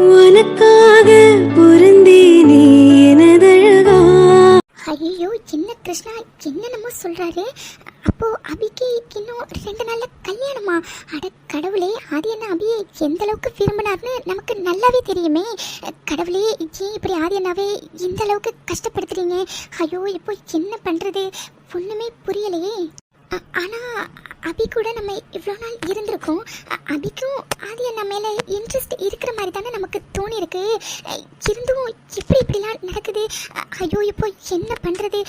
உனக்காக பொருந்தேனே எனதழகா. ஐயோ என்ன கிருஷ்ணா என்னென்னமோ சொல்றாரு. அப்போ அபிக்கு இன்னும் 2 நாள்ல கல்யாணமா? அட கடவுளே, அது என்ன அபியை எந்த அளவுக்கு விரும்பினார்னு நமக்கு நல்லாவே தெரியுமே. கடவுளே, ஏன் இப்படி ஆதி அண்ணாவே இந்த அளவுக்கு கஷ்டப்படுத்துறீங்க? ஐயோ இப்போ என்ன பண்றது ஒண்ணுமே புரியலையே. ஆனா அபி கூட நம்ம இவ்வளோ நாள் இருந்திருக்கோம். அபிக்கும் ஆதி அண்ணா மேல இன்ட்ரெஸ்ட் இருக்கிற மாதிரி தானே நமக்கு தோணி இருக்கு. இருந்தும் இப்படிலாம் நடக்குது. ஐயோ இப்போ என்ன பண்றது?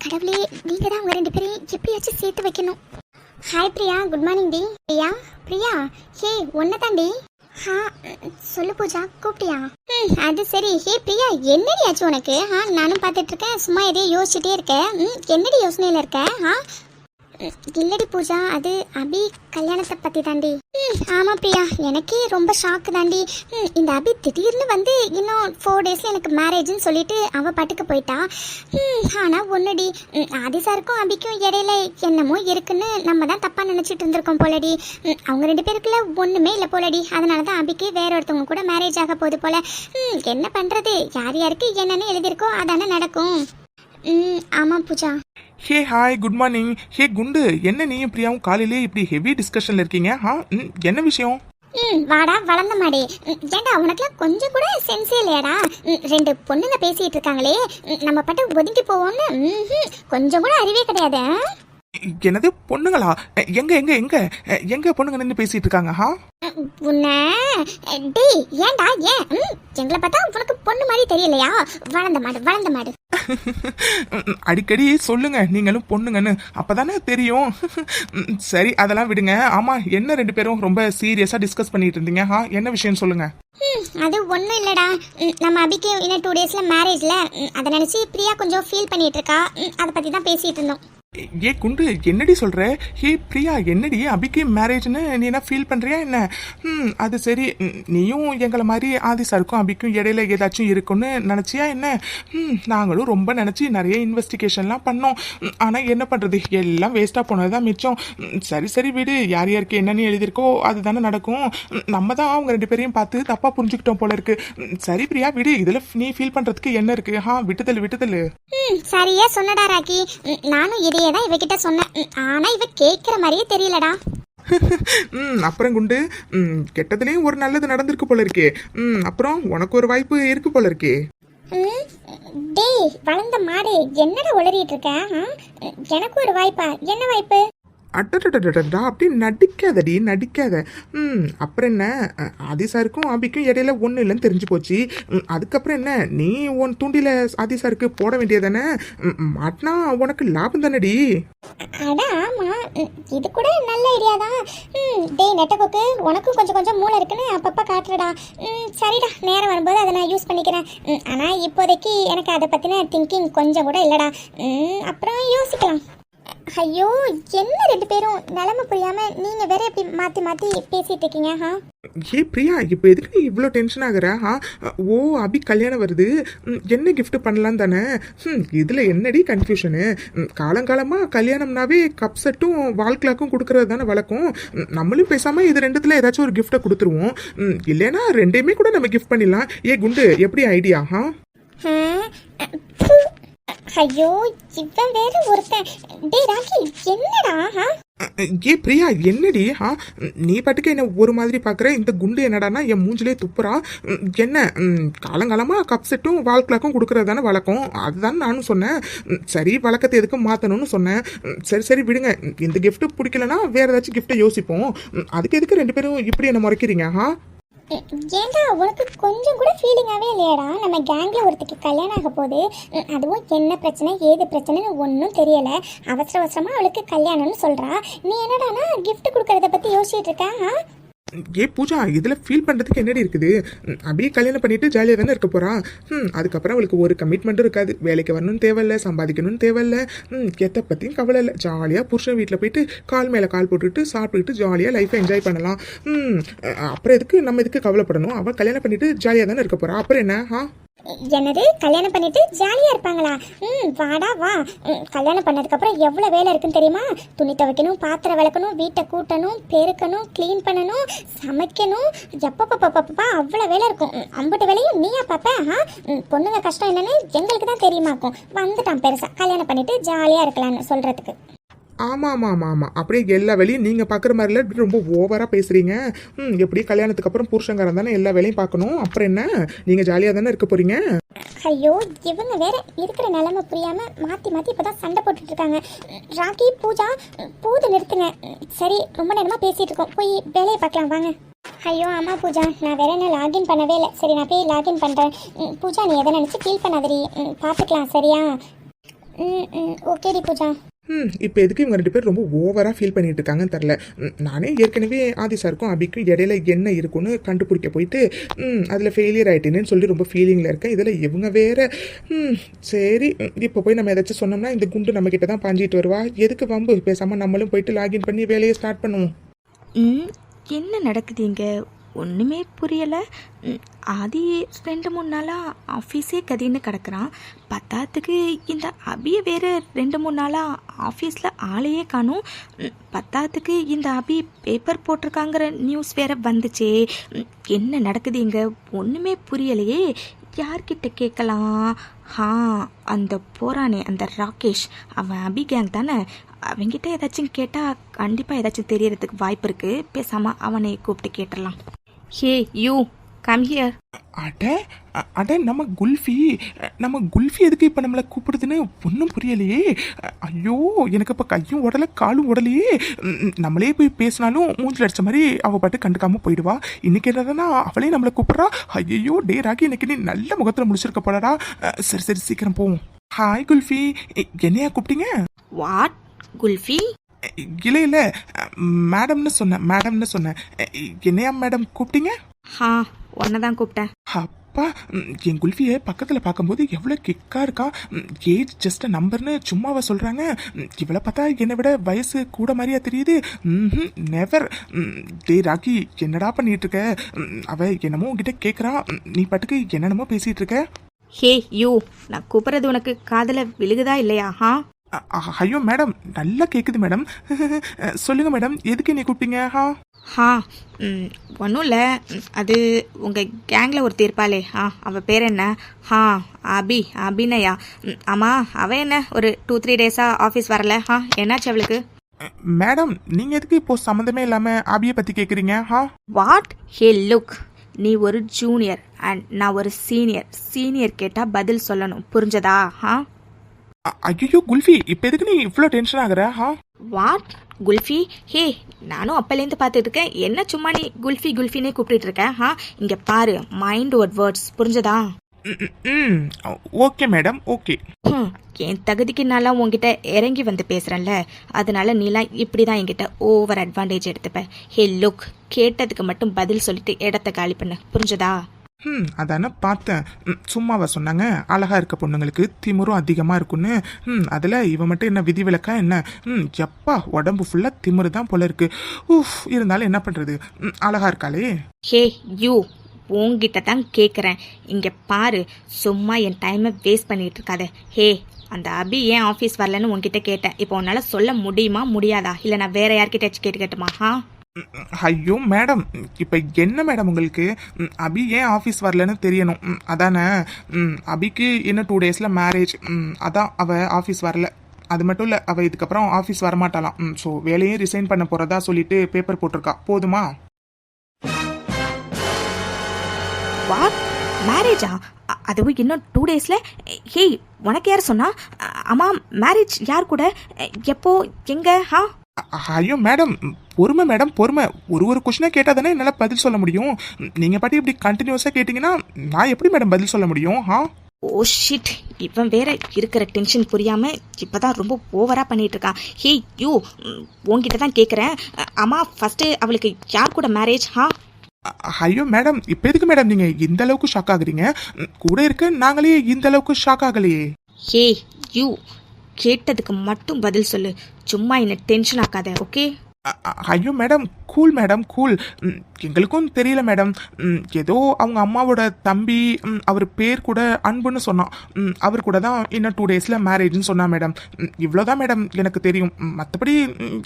கடவுளே, நீங்க தான் உங்க 2 பேரையும் எப்படியாச்சும் சேர்த்து வைக்கணும். ஹாய் பிரியா, குட் மார்னிங் டி. பிரியா ஹே ஒன்ன தாண்டி. சொல்லு பூஜா, கூப்பிட்டியா? அது சரி. ஹே பிரியா, என்னடி ஆச்சு உனக்கு? நானும் பார்த்துட்டு இருக்கேன், சும்மா எதையும் யோசிச்சுட்டே இருக்கேன். என்னடி யோசனையில இருக்க? இல்லடி பூஜா, அது அபி கல்யாணத்தை பத்தி தாண்டி. ஆமா பிரியா, எனக்கே ரொம்ப ஷாக்கு தாண்டி. இந்த அபி திடீர்னு வந்து இன்னும் 4 டேஸ்ல எனக்கு மேரேஜ்னு சொல்லிட்டு அவ பாட்டுக்கு போயிட்டா. ஆனா ஒன்னுடி, ஆதிசாருக்கும் அபிக்கும் இடையில என்னமோ இருக்குன்னு நம்ம தான் தப்பா நினைச்சிட்டு இருந்திருக்கோம் போலடி. அவங்க 2 பேருக்குள்ள ஒண்ணுமே இல்லை போலடி. அதனாலதான் அபிக்கு வேற ஒருத்தவங்க கூட மேரேஜ் ஆக போகுது போல. என்ன பண்றது, யார் யாருக்கு என்னன்னு எழுதியிருக்கோ அதானே நடக்கும். ஆமா Pooja. Hey hi, good morning. Hey குண்டு, என்ன நீயும் பிரியாவும் காலையிலே இப்படி ஹெவி டிஸ்கஷன்ல இருக்கீங்க? என்ன விஷயம்? வாடா வளர்ந்த மாடி. ஏண்டா உனக்குலாம் கொஞ்சம் கூட சென்ஸே இல்லையாடா? 2 பொண்ணுங்க பேசிட்டு இருக்காங்களே, நம்ம பட்டு ஒதுங்கி போவோம்னு கொஞ்சம் கூட அறிவே கிடையாது. என்னது பொண்ணுங்களா? எங்க எங்க எங்க எங்க பொண்ணுங்க நின்று பேசிட்டு இருக்காங்க? உன்னை டேய், ஏண்டா ஏன் எங்களை பார்த்தா உனக்கு பொண்ணு மாதிரி தெரியலையா? வளர்ந்த மாடு. அடிக்கடி சொல்லுங்க நீங்களும் பொண்ணுங்கன்னு, அப்பதானே தெரியும். சரி அதெல்லாம் விடுங்க. ஆமா, என்ன 2 பேரும் ரொம்ப சீரியஸா டிஸ்கஸ் பண்ணிட்டு இருந்தீங்க? என்ன விஷயம் சொல்லுங்க. அது ஒன்றும் இல்லடா, நம்ம அபிக்கு இன்னும் 2 டேஸ்ல மேரேஜ்ல, அதை நினைச்சு பிரியா கொஞ்சம் ஃபீல் பண்ணிட்டு இருக்கா. அதை பத்தி தான் பேசிட்டு இருந்தோம். ஏ குண்டு, என்னடி சொல்ற? ஹே பிரியா, என்னடி அபிக்கு மேரேஜ்னு நீ என்ன ஃபீல் பண்றியா என்ன? அது சரி, நீயும் எங்களை மாதிரி ஆதிசாருக்கும் அபிக்கும் இடையில ஏதாச்சும் இருக்குன்னு நினைச்சியா என்ன? நாங்களும் ரொம்ப நினைச்சு நிறைய இன்வெஸ்டிகேஷன்லாம் பண்ணோம். ஆனா என்ன பண்றது, எல்லாம் வேஸ்டா போனதுதான் மிச்சம். சரி விடு, யார் யாருக்கு என்னன்னு எழுதியிருக்கோ அதுதானே நடக்கும். நம்ம தான் அவங்க 2 பேரையும் பார்த்து தப்பா புரிஞ்சுக்கிட்டோம் போல இருக்கு. சரி பிரியா விடு, இதுல நீ ஃபீல் பண்றதுக்கு என்ன இருக்கு? விட்டுதல். சரியா சொன்னடா ராக்கி. நானும் இதையேதான் இவகிட்ட சொன்னேன். ஆனா இவ கேக்குற மாதிரியே தெரியலடா. அப்புறம் குண்டு, கெட்டதுலயும் ஒரு நல்லது நடந்திருக்கு போல இருக்கே. அப்புறம் உனக்கு ஒரு வாய்ப்பு இருக்கு போல இருக்கே. டேய் வளர்ந்த மாடு, என்னடா உளறிட்டு இருக்க? எனக்கு ஒரு வாய்ப்பா? என்ன வாய்ப்பு? அட்டடா, அப்படி நடிக்காத. அப்புறம் என்ன, ஆதிசாருக்கும் அபிக்கும் இடையில ஒன்றும் இல்லைன்னு தெரிஞ்சு போச்சு. அதுக்கப்புறம் என்ன, நீ உன் தூண்டில ஆதிசாருக்கு போட வேண்டியதானே? மாட்டினா உனக்கு லாபம் தானடி. அட ஆமா, இது கூட நல்ல ஐடியா தான். டேய் நெட்டகோக்கு, உனக்கும் கொஞ்சம் மூளை இருக்குன்னு அப்பப்ப காட்டுறடா. சரிடா, நேரம் வரும்போது அதை நான் யூஸ் பண்ணிக்கிறேன். ஆனா இப்போதைக்கு எனக்கு அதை பத்தின திங்கிங் கொஞ்சம் கூட இல்லடா. அப்புறம் யோசிக்கலாம். ஐயோ, என்ன 2 பேரும் நிலைமை புரியாம நீங்க வேற எப்படி மாத்தி பேசிட்டு இருக்கீங்க? ஏ பிரியா, இப்போ எதுக்கு நீ இவ்வளோ டென்ஷன் ஆகுற? ஓ அபி கல்யாணம் வருது, என்ன கிஃப்ட் பண்ணலாம் தானே? இதுல என்னடி கன்ஃபியூஷனு? காலங்காலமாக கல்யாணம்னாவே கப் செட்டும் வால் கிளாக்கும் கொடுக்கறது தானே வழக்கம். நம்மளும் பேசாமல் இது 2த்துல ஏதாச்சும் ஒரு கிஃப்ட்டை கொடுத்துருவோம். இல்லைன்னா 2யுமே கூட நம்ம கிஃப்ட் பண்ணிடலாம். ஏ குண்டு, எப்படி ஐடியா? ஐயோ, இவன் வேற ஒருத்தன். டேய் ராக்கி, என்னடா? ஏ பிரியா, என்னடி? நீ பாட்டுக்கு என்ன ஒரு மாதிரி பாக்குற. இந்த குண்டு என்னடானா என் மூஞ்சிலே துப்புறா. என்ன, காலங்காலமா கப் செட்டும் வால் கிளாக்கும் கொடுக்கறது தானே வழக்கம். அதுதான் நானும் சொன்னேன். சரி, வழக்கத்தை எதுக்கும் மாத்தணும்னு சொன்னேன். சரி விடுங்க, இந்த கிஃப்ட் பிடிக்கலன்னா வேற ஏதாச்சும் கிஃப்ட்டை யோசிப்போம். அதுக்கு எதுக்கு 2 பேரும் இப்படி என்ன முறைக்கிறீங்க? ஏண்டா உனக்கு கொஞ்சம் கூட ஃபீலிங்காகவே இல்லையாடா? நம்ம கேங்கில் ஒருத்தருக்கு கல்யாணம் ஆக போகுது. அதுவும் என்ன பிரச்சனை ஏது பிரச்சனைன்னு ஒன்றும் தெரியலை. அவசரமாக அவளுக்கு கல்யாணம்னு சொல்கிறா. நீ என்னடானா கிஃப்ட் கொடுக்கறத பற்றி யோசிச்சுட்டு இருக்க? ஏ பூஜா, இதுல ஃபீல் பண்றதுக்கு என்னடி இருக்குது? அப்படியே கல்யாணம் பண்ணிட்டு ஜாலியாக தானே இருக்க போறா. அதுக்கப்புறம் அவளுக்கு ஒரு கமிட்மெண்ட்டும் இருக்காது. வேலைக்கு வரணும்னு தேவையில்ல, சம்பாதிக்கணும்னு தேவையில்ல, எதை பற்றியும் கவலை இல்லை. ஜாலியாக புருஷன் வீட்டில் போயிட்டு கால் மேலே கால் போட்டுட்டு சாப்பிட்டுக்கிட்டு ஜாலியாக லைஃப்பை என்ஜாய் பண்ணலாம். அப்புறம் எதுக்கு நம்ம இதுக்கு கவலைப்படணும்? அவள் கல்யாணம் பண்ணிட்டு ஜாலியாக தானே இருக்க போறா. அப்புறம் என்ன? என்னது கல்யாணம் பண்ணிட்டு ஜாலியா இருப்பாங்களா? வாடா வா. கல்யாணம் பண்ணதுக்கு அப்புறம் எவ்வளவு வேலை இருக்குன்னு தெரியுமா? துணி துவைக்கணும், பாத்திரம் விளக்கணும், வீட்டை கூட்டணும், பெருக்கணும், க்ளீன் பண்ணணும், சமைக்கணும், எப்பப்பா அவ்வளவு வேலை இருக்கும். அம்பட்டு வேலையும் நீயா பாப்ப? பொண்ணுங்க கஷ்டம் என்னன்னு எங்களுக்கு தான் தெரியுமாக்கும். வந்துட்டான் பெருசா கல்யாணம் பண்ணிட்டு ஜாலியா இருக்கலாம்னு சொல்றதுக்கு. ஆமாம் அப்படியே எல்லா வேலையும் நீங்கள் பார்க்குற மாதிரில இப்படி ரொம்ப ஓவராக பேசுகிறீங்க. எப்படி கல்யாணத்துக்கு அப்புறம் புருஷங்காரன் தானே எல்லா வேலையும் பார்க்கணும், அப்புறம் என்ன நீங்கள் ஜாலியாக தானே இருக்க போகிறீங்க. ஐயோ இவங்க வேற இருக்கிற நிலைமை புரியாம மாத்தி மாத்தி இப்பதான் சண்டை போட்டுட்டு இருக்காங்க. ராக்கி பூஜா பூது நிறுத்துங்க. சரி ரொம்ப நேரமா பேசிட்டு இருக்கோம், போய் வேலையை பார்க்கலாம் வாங்க. ஐயோ ஆமா பூஜா, நான் வேற என்ன லாகின் பண்ணவே இல்லை. சரி நான் போய் லாகின் பண்றேன். பூஜா நீ எதை நினைச்சு ஃபீல் பண்ணாதடி, பார்த்துக்கலாம் சரியா? ஓகேடி பூஜா. இப்போ எதுக்கு இவங்க 2 பேர் ரொம்ப ஓவராக ஃபீல் பண்ணிட்டு இருக்காங்கன்னு தெரில. நானே ஏற்கனவே ஆதி சாருக்கும் அபிக்கும் இடையில என்ன இருக்குன்னு கண்டுபிடிக்க போயிட்டு அதில் ஃபெயிலியர் ஆகிட்டேன்னு சொல்லி ரொம்ப ஃபீலிங்கில் இருக்கேன். இதில் இவங்க வேற சரி இப்போ போய் நம்ம ஏதாச்சும் சொன்னோம்னா இந்த குண்டு நம்மக்கிட்ட தான் பாஞ்சிட்டு வருவா. எதுக்கு வம்பு, பேசாமல் நம்மளும் போயிட்டு லாகின் பண்ணி வேலையை ஸ்டார்ட் பண்ணுவோம். என்ன நடக்குது இங்கே ஒன்றுமே புரியலை. ஆதி 2-3 நாளாக ஆஃபீஸே கதின்னு கிடக்குறான். பத்தாத்துக்கு இந்த அபியை வேறு 2-3 நாளாக ஆஃபீஸில் ஆளையே காணும். பத்தாத்துக்கு இந்த அபி பேப்பர் போட்டிருக்காங்கிற நியூஸ் வேற வந்துச்சே. என்ன நடக்குது இங்கே ஒன்றுமே புரியலையே. யார்கிட்ட கேட்கலாம்? அந்த போறானே அந்த ராகேஷ், அவன் அபி கேங் தானே. அவங்கிட்ட ஏதாச்சும் கேட்டால் கண்டிப்பாக ஏதாச்சும் தெரியறதுக்கு வாய்ப்பு இருக்குது. பேசாமல் அவனை கூப்பிட்டு கேட்டுடலாம். Hey you come here. அட நம்ம குல்ஃபி எதுக்கு இப்போ நம்மளை கூப்பிடுதுன்னு ஒன்றும் புரியலையே. ஐயோ எனக்கு இப்போ கையும் உடலை காலும் உடலையே. நம்மளே போய் பேசினாலும் மூஞ்சில் அடிச்ச மாதிரி அவள் பாட்டு கண்டுக்காமல் போயிடுவா. இன்னைக்கு என்னன்னா அவளே நம்மளை கூப்பிட்றா. ஐயோ டே ராகி, இன்னைக்கு நீ நல்ல முகத்தில் முடிச்சிருக்க போடா. சரி சீக்கிரம் போவோம். ஹாய் குல்ஃபி, என்னையா கூப்பிட்டீங்க? வாட் குல்ஃபி? இல்லை மேடம்னு சொன்னேன். என்னையா மேடம் கூப்பிட்டீங்க? உன்னை தான் கூப்பிட்டேன். அப்பா, என் குல்ஃபியை பக்கத்தில் பார்க்கும்போது எவ்வளோ கிக்காக இருக்கா. ஏஜ் ஜஸ்ட் நம்பர்னு சும்மாவா சொல்கிறாங்க. இவளை பார்த்தா என்னை விட வயசு கூட மாதிரியா தெரியுது. நெவர். டே ராக்கி, என்னடா பண்ணிட்டு இருக்க? அவ என்னமோ உங்ககிட்ட கேட்குறா, நீ பாட்டுக்கு என்னென்னமோ பேசிகிட்டு இருக்க. ஹே யூ, நான் கூப்பிட்றது உனக்கு காதில் விழுகுதா இல்லையா? ஐயோ மேடம், நல்லா கேட்குது மேடம். சொல்லுங்கள் மேடம், எதுக்கு நீ கூப்பிட்டீங்க? ஒன்றும் இல்லை. அது உங்கள் கேங்கில் ஒருத்தர் இருப்பாளே, அவள் பேர் என்ன? அபிநயா. ஆமாம், அவள் என்ன ஒரு 2-3 டேஸாக ஆஃபீஸ் வரல. என்னாச்சு அவளுக்கு? மேடம், நீங்கள் எதுக்கு இப்போ சம்மந்தமே இல்லாமல் அபியை பற்றி கேட்குறீங்க? வாட்? ஹே லுக், நீ ஒரு ஜூனியர் அண்ட் நான் ஒரு சீனியர் கேட்டால் பதில் சொல்லணும், புரிஞ்சதா? ஐயோ குல்ஃபி, இப்போ எதுக்கு நீ இவ்வளோ டென்ஷன் ஆகுற? வாட் குல்ஃபி? ஹே, நானும் அப்பலேருந்து பார்த்துட்டு இருக்கேன். என்ன சும்மா நீ குல்ஃபினே கூப்பிட்டு இருக்க? இங்கே பாரு, மைண்ட் ஓவர் வேர்ட்ஸ், புரிஞ்சதா? Okay madam, okay. என் தகுதிக்கு நல்லா உங்ககிட்ட இறங்கி வந்து பேசுகிறேன்ல, அதனால நீலாம் இப்படி தான் என்கிட்ட ஓவர் அட்வான்டேஜ் எடுத்துப்ப. ஹே லுக், கேட்டதுக்கு மட்டும் பதில் சொல்லிட்டு இடத்த காலி பண்ணு, புரிஞ்சதா? அதானே பார்த்தேன். சும்மாவா சொன்னாங்க அழகா இருக்க பொண்ணுங்களுக்கு திமிரும் அதிகமாக இருக்குன்னு. அதில் இவன் மட்டும் என்ன விதிவிலக்கா என்ன? எப்பா உடம்பு ஃபுல்லாக திமிரு தான் போல இருக்கு. இருந்தாலும் என்ன பண்ணுறது, அழகா இருக்காளே. ஹே யூ, உங்ககிட்ட தான் கேட்குறேன். இங்கே பாரு, சும்மா என் டைமை வேஸ்ட் பண்ணிட்டு இருக்காத. ஹே, அந்த அபி ஏன் ஆஃபீஸ் வரலன்னு உங்ககிட்ட கேட்டேன். இப்போ உன்னால் சொல்ல முடியுமா முடியாதா? இல்லை நான் வேற யார்கிட்ட கேட்டுமா? ஐயோ மேடம், இப்போ என்ன மேடம் உங்களுக்கு? அபி ஏன் ஆஃபீஸ் வரலன்னு தெரியணும் அதானே? அபிக்கு இன்னும் 2 டேஸில் மேரேஜ். அதான் அவள் ஆஃபீஸ் வரல. அது மட்டும் இல்லை, அவள் இதுக்கப்புறம் ஆஃபீஸ் வரமாட்டாளாம். ஸோ வேலையும் ரிசைன் பண்ண போகிறதா சொல்லிட்டு பேப்பர் போட்டிருக்கா. போதுமா? வாட்? மேரேஜா? அதுவும் இன்னும் 2 டேஸில்? ஹே, உனக்கு யார் சொன்னா? ஆமாம், மேரேஜ் யார் கூட, எப்போ, எங்கே? ஐயோ மேடம், பொறுமை மேடம், பொறுமை. ஒரு கொஸ்டினை கேட்டால் தானே என்னால் பதில் சொல்ல முடியும். நீங்கள் பாட்டி இப்படி கண்டினியூஸாக கேட்டிங்கன்னா நான் எப்படி மேடம் பதில் சொல்ல முடியும்? ஓ ஷிட், இவன் வேற இருக்கிற டென்ஷன் புரியாமல் இப்போதான் ரொம்ப ஓவராக பண்ணிட்டு இருக்கான். ஹே யூ, உங்ககிட்ட தான் கேட்குறேன். ஆமாம், ஃபஸ்ட்டு அவளுக்கு யார் கூட மேரேஜ்? ஐயோ மேடம், இப்போ எதுக்கு மேடம் நீங்கள் இந்த அளவுக்கு ஷாக் ஆகுறீங்க? கூட இருக்க நாங்களே இந்த அளவுக்கு ஷாக் ஆகலையே. ஹே யூ, கேட்டதுக்கு மட்டும் பதில் சொல்லு, சும்மா என்ன டென்ஷன் ஆக்காத, ஓகே? ஐயோ மேடம், கூல் மேடம், கூல். எங்களுக்கும் தெரியல மேடம். ஏதோ அவங்க அம்மாவோட தம்பி, அவர் பேர் கூட அன்புன்னு சொன்னான். அவர் கூட தான் இன்னும் 2 டேஸில் மேரேஜ்னு சொன்னா மேடம். இவ்வளோதான் மேடம் எனக்கு தெரியும். மற்றபடி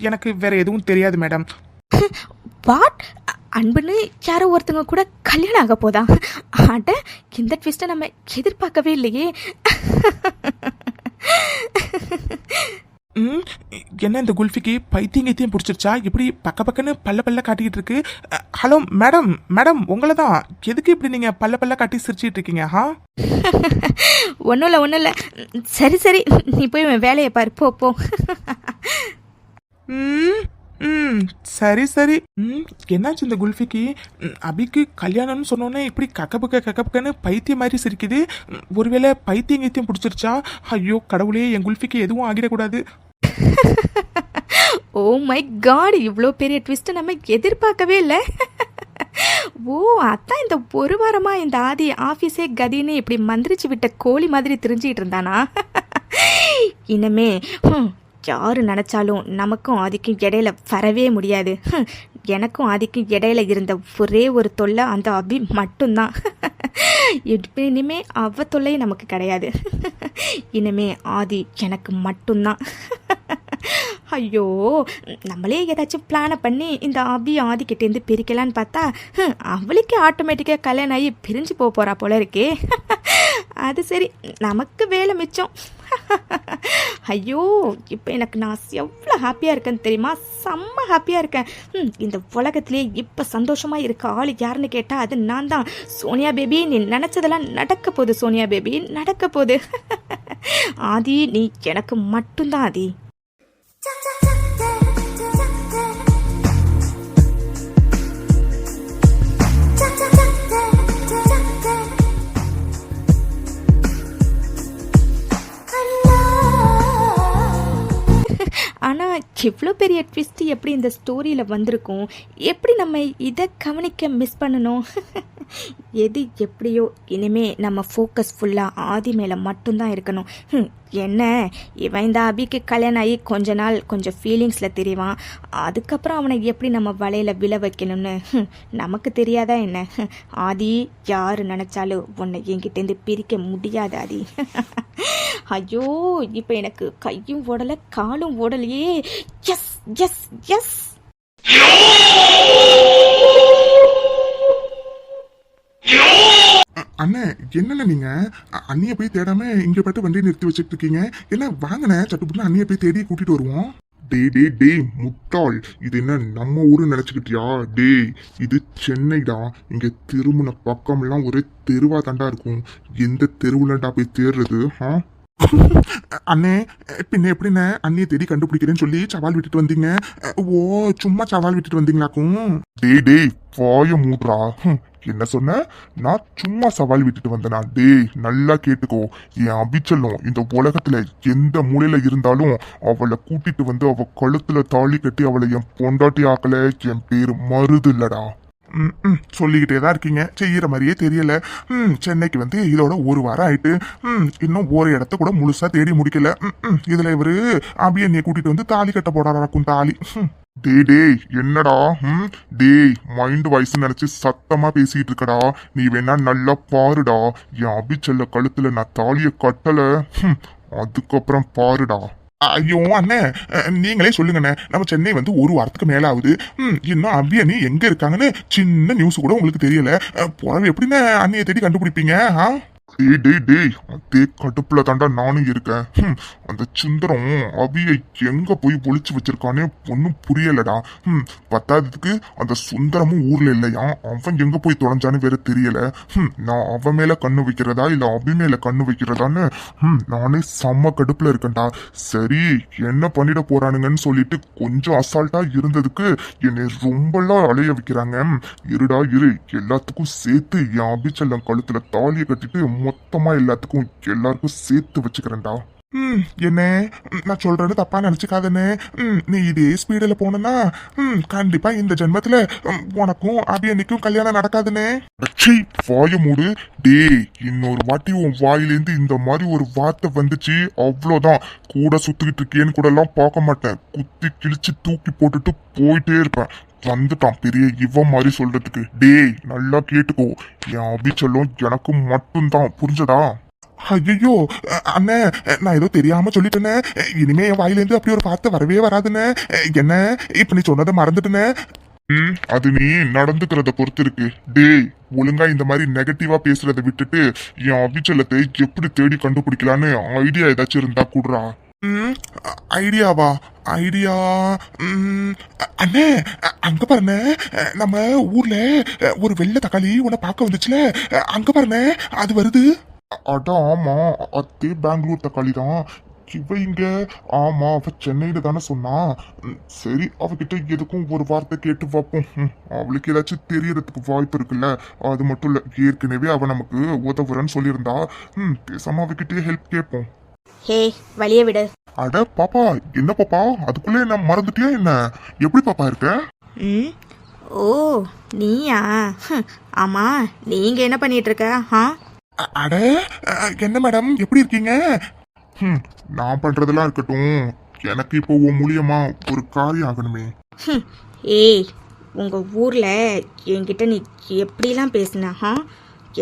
எனக்கு வேற எதுவும் தெரியாது மேடம். வாட்? அன்புன்னு யாரோ ஒருத்தவங்க கூட கல்யாணம் ஆக போதா? அட, இந்த ட்விஸ்ட்டை நம்ம எதிர்பார்க்கவே இல்லையே. என்ன இந்த குல்ஃபிக்கு பைத்தியம் கீத்தியம் பிடிச்சிருச்சா? இப்படி பக்கன்னு பல்ல காட்டிக்கிட்டு இருக்கு. ஹலோ மேடம், மேடம் உங்களை தான். எதுக்கு இப்படி நீங்கள் பல்ல காட்டி சிரிச்சிட்டு இருக்கீங்க? ஒன்றும் இல்லை. சரி, நீ போய் உன் வேலையை பாரு, போ. சரி. என்னாச்சு இந்த குல்ஃபிக்கு? அபிக்கு கல்யாணம்னு சொன்னோன்னே இப்படி கக்கப்புக்கன்னு பைத்தியம் மாதிரி சிரிக்குது. ஒருவேளை பைத்தியம் கீத்தியம் பிடிச்சிருச்சா? ஐயோ கடவுளே, என் குல்ஃபிக்கு எதுவும் ஆகிடக்கூடாது. ஓ மை காட், இவ்வளோ பெரிய ட்விஸ்ட்டை நம்ம எதிர்பார்க்கவே இல்லை. ஓ, அதான் இந்த ஒரு வாரமாக இந்த ஆதி ஆஃபீஸே கதின்னு இப்படி மந்திரிச்சு விட்ட கோழி மாதிரி தெரிஞ்சிக்கிட்டு இருந்தானா? இனிமே யாரு நினச்சாலும் நமக்கும் ஆதிக்கும் இடையில வரவே முடியாது. எனக்கும் ஆதிக்கும் இடையில இருந்த ஒரே ஒரு தொல்லை அந்த அபி மட்டும்தான். இனிமே அவ தொல்லை நமக்கு கிடையாது. இனிமே ஆதி எனக்கு மட்டும்தான். ஐயோ, நம்மளே ஏதாச்சும் பிளானை பண்ணி இந்த அபி ஆதிக்கிட்டேருந்து பிரிக்கலான்னு பார்த்தா அவளுக்கே ஆட்டோமேட்டிக்காக கல்யாணம் ஆகி பிரிஞ்சு போகிறா போல இருக்கே. அது சரி, நமக்கு வேலை மிச்சம். ஐயோ, இப்போ எனக்கு நான் எவ்வளோ ஹாப்பியாக இருக்கேன்னு தெரியுமா? செம்ம ஹாப்பியாக இருக்கேன். இந்த உலகத்திலே இப்போ சந்தோஷமாக இருக்க ஆள் யாருன்னு கேட்டால் அது நான் தான். சோனியா பேபி, நீ நினச்சதெல்லாம் நடக்க போகுது. சோனியா பேபி, நடக்க போகுது. ஆதி, நீ எனக்கு மட்டும்தான் ஆதி. ஆனால் இவ்வளோ பெரிய ட்விஸ்ட் எப்படி இந்த ஸ்டோரியில் வந்திருக்கும்? எப்படி நம்ம இதை கவனிக்க மிஸ் பண்ணணும்? எது எப்படியோ, இனிமே நம்ம ஃபோக்கஸ் ஃபுல்லாக ஆதி மேலே மட்டும்தான் இருக்கணும். என்ன, இவன் இந்த அபிக்கு கல்யாணம் ஆகி கொஞ்ச நாள் கொஞ்சம் ஃபீலிங்ஸில் தெரியவான். அதுக்கப்புறம் அவனை எப்படி நம்ம வலையில் விழ வைக்கணும்னு நமக்கு தெரியாதா என்ன? ஆதி, யார் நினச்சாலும் உன்னை என்கிட்டேருந்து பிரிக்க முடியாது ஆதி. ஐயோ, இப்போ எனக்கு கையும் ஓடலை காலும் ஓடலையே. S S S. அண்ணே, என்னண்ணே நீங்க அண்ணிய போய் தேடாம இங்க பாட்டு வண்டியை நிறுத்தி வச்சுட்டு இருக்கீங்க? என்ன வாங்கின சட்டுப்புட்டு அண்ணிய போய் தேடி கூட்டிட்டு வருவோம். டேய் முட்டாள், இது என்ன நம்ம ஊரு நினைச்சுக்கிட்டியா? டேய், இது சென்னைடா. இங்க திரும்பின பக்கம்லாம் ஒரே தெருவா தாண்டா இருக்கும். எந்த தெருவுலண்டா போய் தேடுறது? அண்ணே, பின்ன எப்படிண்ணே அண்ணியை தேடி கண்டுபிடிக்கிறேன்னு சொல்லி சவால் விட்டுட்டு வந்தீங்க? ஓ, சும்மா சவால் விட்டுட்டு வந்தீங்களாக்கும்? டேய் வாய மூடுறா. என்ன சொன்ன? நான் சும்மா சவால் விட்டுட்டு வந்தேனா? டேய், நல்லா கேட்டுக்கோ. என் அபிச்சல்லம் இந்த உலகத்துல எந்த மூலையில இருந்தாலும் அவளை கூட்டிட்டு வந்து அவ கழுத்துல தாலி கட்டி அவளை என் பொண்டாட்டி ஆக்கல. என் பேரு மருது இல்லடா. சொல்லிக்கிட்டே தான் இருக்கீங்க, செய்யற மாதிரியே தெரியல. சென்னைக்கு வந்து இதோட ஒரு வாரம் ஆயிட்டு. இன்னும் ஒரு இடத்த கூட முழுசா தேடி முடிக்கல. இதுல இவரு அபியன்னிய கூட்டிட்டு வந்து தாலி கட்ட போடாராக்கும் தாலி. டேய் என்னடா? டேய், மைண்ட் வாய்ஸ் நினைச்சு சத்தமா பேசிட்டு இருக்கடா. நீ வேணா நல்லா பாருடா. என் அபிச்சல்ல கழுத்துல நான் தாலிய கட்டல. அதுக்கப்புறம் பாருடா. ஐயோ அண்ணே, நீங்களே சொல்லுங்கண்ணே. நம்ம சென்னை வந்து ஒரு வாரத்துக்கு மேல ஆகுது. இன்னும் அவ்வியனி எங்க இருக்காங்கன்னு சின்ன நியூஸ் கூட உங்களுக்கு தெரியல. புறவு எப்படின்னு அண்ணியை தேடி கண்டுபிடிப்பீங்க? டேய் அதே கடுப்புல தாண்டா நானும் இருக்கேன். அந்த சுந்தரம் அவியை எங்க போய் ஒளிச்சு வச்சிருக்கானே ஒன்னும் புரியலடா. பத்தாததுக்கு அந்த சுந்தரமும் ஊர்ல இல்லையா, அவன் எங்க போய் தொலைஞ்சான்னு வேற தெரியல. நான் அவன் மேல கண்ணு வைக்கிறதா இல்ல அபி மேல கண்ணு வைக்கிறதான்னு நானே செம்ம கடுப்புல இருக்கேன்டா. சரி, என்ன பண்ணிட போறானுங்கன்னு சொல்லிட்டு கொஞ்சம் அசால்ட்டா இருந்ததுக்கு என்னை ரொம்பலாம் அலைய வைக்கிறாங்க. இருடா இரு, எல்லாத்துக்கும் சேர்த்து என் அபிச்செல்லம் கழுத்துல தாலியை கட்டிட்டு மொத்தமா எல்லாருக்கும் சேர்த்து வச்சுக்கிறேன்டா. என்ன நான் சொல்றேன்னு தப்பா நினைச்சுக்காதன்னு. நீ இதே ஸ்பீடுல போனா கண்டிப்பா இந்த ஜென்மத்துல உனக்கும் அபியனிக்கும் கல்யாணம் நடக்காதுன்னு. வாய மூடு டே. இன்னொரு வாட்டி உன் வாயிலேருந்து இந்த மாதிரி ஒரு வார்த்தை வந்துச்சு அவ்வளோதான். கூட சுத்திக்கிட்டு இருக்கேன்னு கூட எல்லாம் பார்க்க மாட்டேன். குத்தி கிழிச்சு தூக்கி போட்டுட்டு போயிட்டே இருப்பேன். வந்துட்டான் பெரிய இவன் மாதிரி சொல்றதுக்கு. டேய் நல்லா கேட்டுக்கோ, என் அபிச்செல்லம் எனக்கு மட்டும்தான், புரிஞ்சதா? ஐயோ அண்ணே, நான் ஏதோ தெரியாம சொல்லிட்டேனே. இனிமே என் வாயிலேருந்து அப்படி ஒரு வார்த்தை வரவே வராதுன்னு. என்ன இப்ப நீ சொன்னதை மறந்துட்டுனே. அது நீ நடந்துக்கிறத பொறுத்து இருக்கு. டேய் ஒழுங்கா இந்த மாதிரி நெகட்டிவா பேசுறத விட்டுட்டு என் அபிச்சலத்தை எப்படி தேடி கண்டுபிடிக்கலான்னு ஐடியா ஏதாச்சும் இருந்தா கூடுறா. ஐடியாவா? ஐடியா அண்ணே, அங்க பாருண்ணே, நம்ம ஊர்ல ஒரு வெள்ளை தக்காளி உன்னை பார்க்க வந்துச்சுல, அங்க பாருண்ணே அது வருது. அதான் ஆமா, அதே பெங்களூர் தக்காளி தான். இவ இங்க? ஆமா, அவ சென்னையில தானே சொன்னா. சரி, அவகிட்ட எதுக்கும் ஒரு வார்த்தை கேட்டு பார்ப்போம். அவளுக்கு ஏதாச்சும் தெரியறதுக்கு வாய்ப்பு இருக்குல்ல. அது மட்டும் இல்ல, ஏற்கனவே அவ நமக்கு உதவுறன்னு சொல்லியிருந்தா. பேசாம அவகிட்டயே ஹெல்ப் கேட்போம். ஹே, வழிய விடு. அட பாப்பா, என்ன பாப்பா அதுக்குள்ளே என்ன மறந்துட்டியா என்ன? எப்படி பாப்பா இருக்க? ஓ நீயா? ஆமா, நீங்க என்ன பண்ணிட்டு இருக்க? அட என்ன மேடம், எப்படி இருக்கீங்க? நான் பண்றதெல்லாம் இருக்கட்டும், எனக்கு இப்போ உன் மூலியமா ஒரு காரியம் ஆகணுமே. ஏய், உங்க ஊர்ல என்கிட்ட நீ எப்படிலாம் பேசுன?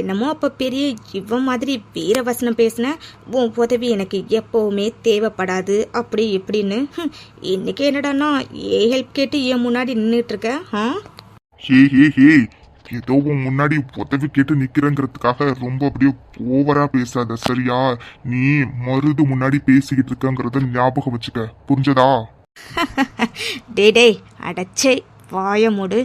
என்னமோ அப்போ பெரிய இவன் மாதிரி வீர வசனம் பேசின. உன் உதவி எனக்கு எப்போவுமே தேவைப்படாது அப்படி இப்படின்னு. இன்னைக்கு என்னடான்னா ஏன் ஹெல்ப் கேட்டு ஏன் முன்னாடி நின்றுட்டு இருக்க? ஹே, ஏதோ உன் முன்னாடி உதவி கேட்டு நிக்கிறேங்கிறதுக்காக ரொம்ப அப்படியே ஓவரா பேசாத சரியா? நீ மருது முன்னாடி பேசிக்கிட்டு இருக்கங்கிறத ஞாபகம் வச்சுக்க, புரிஞ்சதா? டே அடச்சே, வாய மூடு.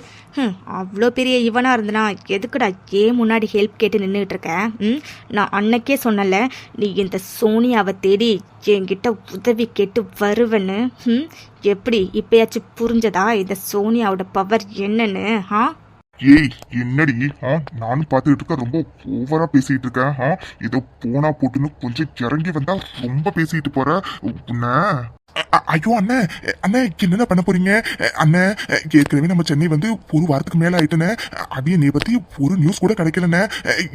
அவ்வளோ பெரிய இவனாக இருந்தனா எதுக்குடா ஏன் முன்னாடி ஹெல்ப் கேட்டு நின்றுட்டு இருக்கேன்? நான் அன்னைக்கே சொன்னல, நீ இந்த சோனியாவை தேடி என்கிட்ட உதவி கேட்டு வருவேன்னு. எப்படி இப்பயாச்சும் புரிஞ்சதா இந்த சோனியாவோட பவர் என்னன்னு? ஏய் என்னடி, நானும் பார்த்துக்கிட்டு இருக்க, ரொம்ப ஓவரா பேசிட்டு இருக்கேன். ஏதோ போனா போட்டுன்னு கொஞ்சம் இறங்கி வந்தா ரொம்ப பேசிட்டு போற உன்ன. ஐயோ அண்ணே, என்னென்ன பண்ண போறீங்க அண்ணே? ஏற்கனவே நம்ம சென்னை வந்து ஒரு வாரத்துக்கு மேல ஆயிட்டுனே. அபியனை பத்தி ஒரு நியூஸ் கூட கிடைக்கலண்ணே.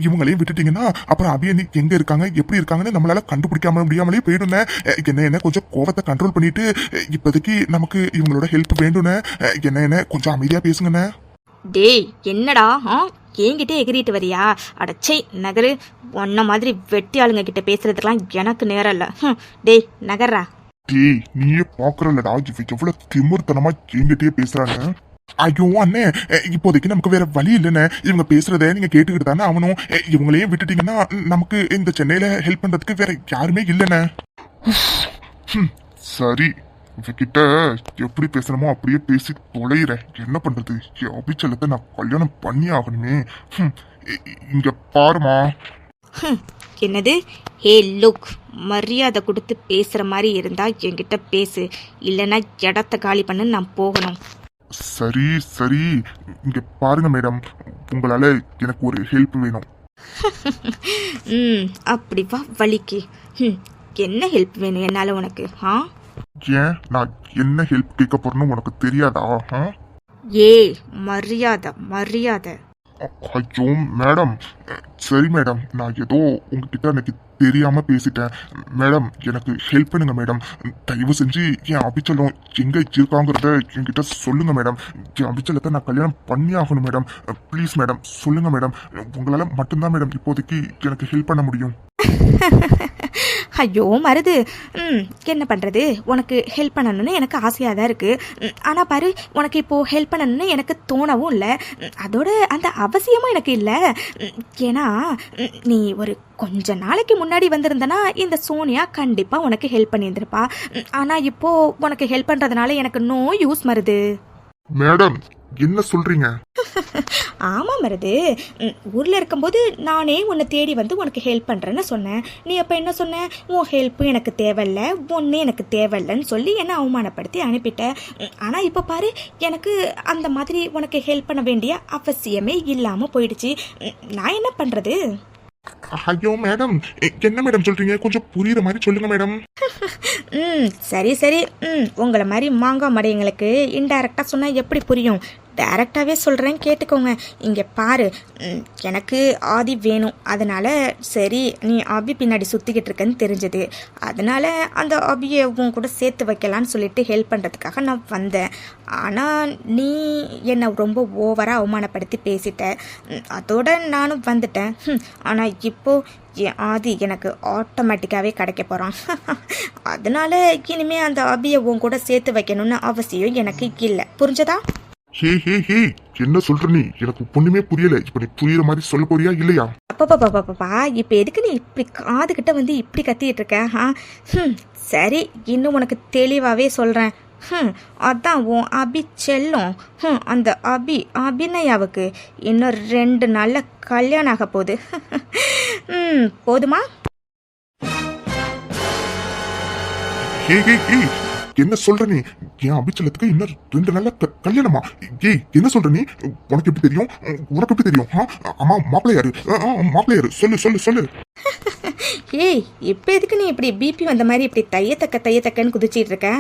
இவங்களையும் விட்டுட்டீங்கன்னா அப்புறம் அபியனி எங்க இருக்காங்க எப்படி இருக்காங்கன்னு நம்மளால கண்டுபிடிக்காம முடியாமலே போயிடுனே. என்ன கொஞ்சம் கோவத்தை கண்ட்ரோல் பண்ணிட்டு இப்போதைக்கு நமக்கு இவங்களோட ஹெல்ப் வேண்டும்னே. என்ன கொஞ்சம் அமைதியா பேசுங்கண்ணே. டேய் என்னடா, என்கிட்ட எகிரிட்டு வரியா? அடச்சை நகரு. ஒன்ன மாதிரி வெட்டி ஆளுங்க கிட்ட பேசுறதுக்கெல்லாம் எனக்கு நேரம் இல்ல. டேய் நகர்றா. டேய் நீயே பாக்குறல்லடா இவ எவ்வளவு திமிர்த்தனமா என்கிட்டயே பேசுறாங்க. ஐயோ அண்ணே, இப்போதைக்கு நமக்கு வேற வழி இல்லைன்னு. இவங்க பேசுறத நீங்க கேட்டுக்கிட்டு தானே ஆகணும். இவங்களையும் விட்டுட்டீங்கன்னா நமக்கு இந்த சென்னையில ஹெல்ப் பண்றதுக்கு வேற யாருமே இல்லைண்ணே. சரி, இவகிட்ட எப்படி பேசணுமோ அப்படியே பேசி தொலைகிறேன். என்ன பண்றது, அபிச்சலத்தை நான் கல்யாணம் பண்ணி ஆகணுமே. இங்க பாருமா. என்னது? ஹே லுக், மரியாதை கொடுத்து பேசுற மாதிரி இருந்தா என்கிட்ட பேசு, இல்லைன்னா இடத்த காலி பண்ணு, நான் போகணும். சரி, இங்க பாருங்க மேடம், உங்களால எனக்கு ஒரு ஹெல்ப் வேணும். அப்படி வா வலிக்கு. என்ன ஹெல்ப் வேணும் என்னால உனக்கு? ஏன் நான் என்ன ஹெல்ப் கேட்க போறேன்னு உனக்கு தெரியாதா? ஏய் மரியாதை. ஐயோ மேடம், சரி மேடம், நான் ஏதோ உங்ககிட்ட எனக்கு தெரியாம பேசிட்டேன் மேடம். எனக்கு ஹெல்ப் பண்ணுங்க மேடம். தயவு செஞ்சு என் அபிச்சலம் எங்க இருக்காங்கிறத என்கிட்ட சொல்லுங்க மேடம். என் அபிச்சலத்தை நான் கல்யாணம் பண்ணி ஆகணும் மேடம். ப்ளீஸ் மேடம், சொல்லுங்க மேடம். உங்களால மட்டும்தான் மேடம் இப்போதைக்கு எனக்கு ஹெல்ப் பண்ண முடியும். ஐயோ மருது, என்ன பண்ணுறது? உனக்கு ஹெல்ப் பண்ணணும்னு எனக்கு ஆசையாக தான் இருக்குது. ஆனால் பாரு, உனக்கு இப்போது ஹெல்ப் பண்ணணும்னு எனக்கு தோணவும் இல்லை. அதோட அந்த அவசியமும் எனக்கு இல்லை. ஏன்னா நீ ஒரு கொஞ்ச நாளைக்கு முன்னாடி வந்திருந்தனா இந்த சோனியா கண்டிப்பாக உனக்கு ஹெல்ப் பண்ணியிருந்திருப்பா. ஆனால் இப்போது உனக்கு ஹெல்ப் பண்ணுறதுனால எனக்கு நோ யூஸ் மருது. மேடம் என்ன சொல்றீங்க? ஆமாம் மருது, ஊரில் இருக்கும்போது நானே உன்னை தேடி வந்து உனக்கு ஹெல்ப் பண்ணுறேன்னு சொன்னேன். நீ அப்போ என்ன சொன்ன? உன் ஹெல்ப்பும் எனக்கு தேவையில்லை, ஒன்றே எனக்கு தேவையில்லைன்னு சொல்லி என்னை அவமானப்படுத்தி அனுப்பிட்டேன். ஆனால் இப்போ பாரு, எனக்கு அந்த மாதிரி உனக்கு ஹெல்ப் பண்ண வேண்டிய அவசியமே இல்லாமல் போயிடுச்சு. நான் என்ன பண்ணுறது? ஐயோ மேடம், என்ன மேடம் சொல்றீங்க? கொஞ்சம் புரியுற மாதிரி சொல்லுங்க மேடம். சரி சரி. உங்களை மாதிரி மாங்காய் மடையங்களுக்கு இன்டைரக்டாக சொன்னால் எப்படி புரியும்? டைரக்டாகவே சொல்கிறேன், கேட்டுக்கோங்க. இங்கே பாரு, எனக்கு ஆதி வேணும். அதனால் சரி, நீ ஆபி பின்னாடி சுற்றிக்கிட்டு இருக்கேன்னு தெரிஞ்சது. அதனால் அந்த ஆபியை உன் கூட சேர்த்து வைக்கலான்னு சொல்லிட்டு ஹெல்ப் பண்ணுறதுக்காக நான் வந்தேன். ஆனால் நீ என்னை ரொம்ப ஓவராக அவமானப்படுத்தி பேசிட்ட. அதோட நானும் வந்துட்டேன். ஆனால் இப்போது என் ஆதி எனக்கு ஆட்டோமேட்டிக்காகவே கிடைக்க போகிறான். அதனால் இனிமேல் அந்த ஆபியை உன் கூட சேர்த்து வைக்கணும்னு அவசியம் எனக்கு இல்லை. புரிஞ்சதா? ஹே ஹே ஹே, என்ன சொல்ற நீ? எனக்கு ஒண்ணுமே புரியல. இப்ப நீ புரியுற மாதிரி சொல்ல போறியா இல்லையா? அப்பா இப்போ எதுக்கு நீ இப்படி காதுகிட்ட வந்து இப்படி கத்திட்டு இருக்க? சரி, இன்னும் உனக்கு தெளிவாகவே சொல்கிறேன். அதான் உன் அபி செல்லும். அந்த அபிநயாவுக்கு இன்னும் 2 நாளில் கல்யாணம் ஆக போகுது. போதுமா? ஹே ஹே ஹே, என்ன சொல்ற நீ? என் அபிச்சலத்துக்கு இன்னும் 2 நாள்ல கல்யாணமா? ஏய், என்ன சொல்ற நீ? உனக்கு எப்படி தெரியும்? உனக்கு எப்படி தெரியும்? ஆமா, மாப்பிள்ளையாரு மாப்பிள்ளையாரு, சொல்லு சொல்லு சொல்லு. ஏய், இப்போ எதுக்கு நீ இப்படி பிபி வந்த மாதிரி இப்படி தையத்தக்கன்னு குதிச்சிட்டு இருக்க?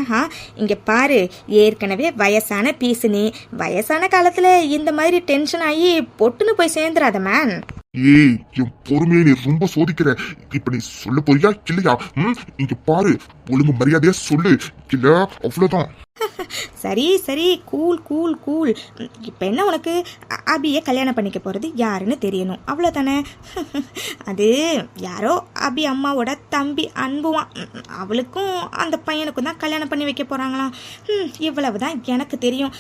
இங்கே பாரு, ஏற்கனவே வயசான பீசு நீ. வயசான காலத்தில் இந்த மாதிரி டென்ஷன் ஆகி பொட்டுன்னு போய் சேர்ந்துடாத மேன். ஏய், என் பொறுமையை நீ ரொம்ப சோதிக்கிற. இப்ப நீ சொல்ல போறியா இல்லையா? இங்க பாரு, ஒழுங்கு மரியாதையா சொல்லு, இல்ல அவ்வளவுதான். சரி சரி, கூல் கூல் கூல். இப்போ என்ன, உனக்கு அபியை கல்யாணம் பண்ணிக்க போகிறது யாருன்னு தெரியணும், அவ்வளோதானே? அது யாரோ அபி அம்மாவோட தம்பி அன்புவான். அவளுக்கும் அந்த பையனுக்கும் தான் கல்யாணம் பண்ணி வைக்க போகிறாங்களாம். இவ்வளவு தான் எனக்கு தெரியும்.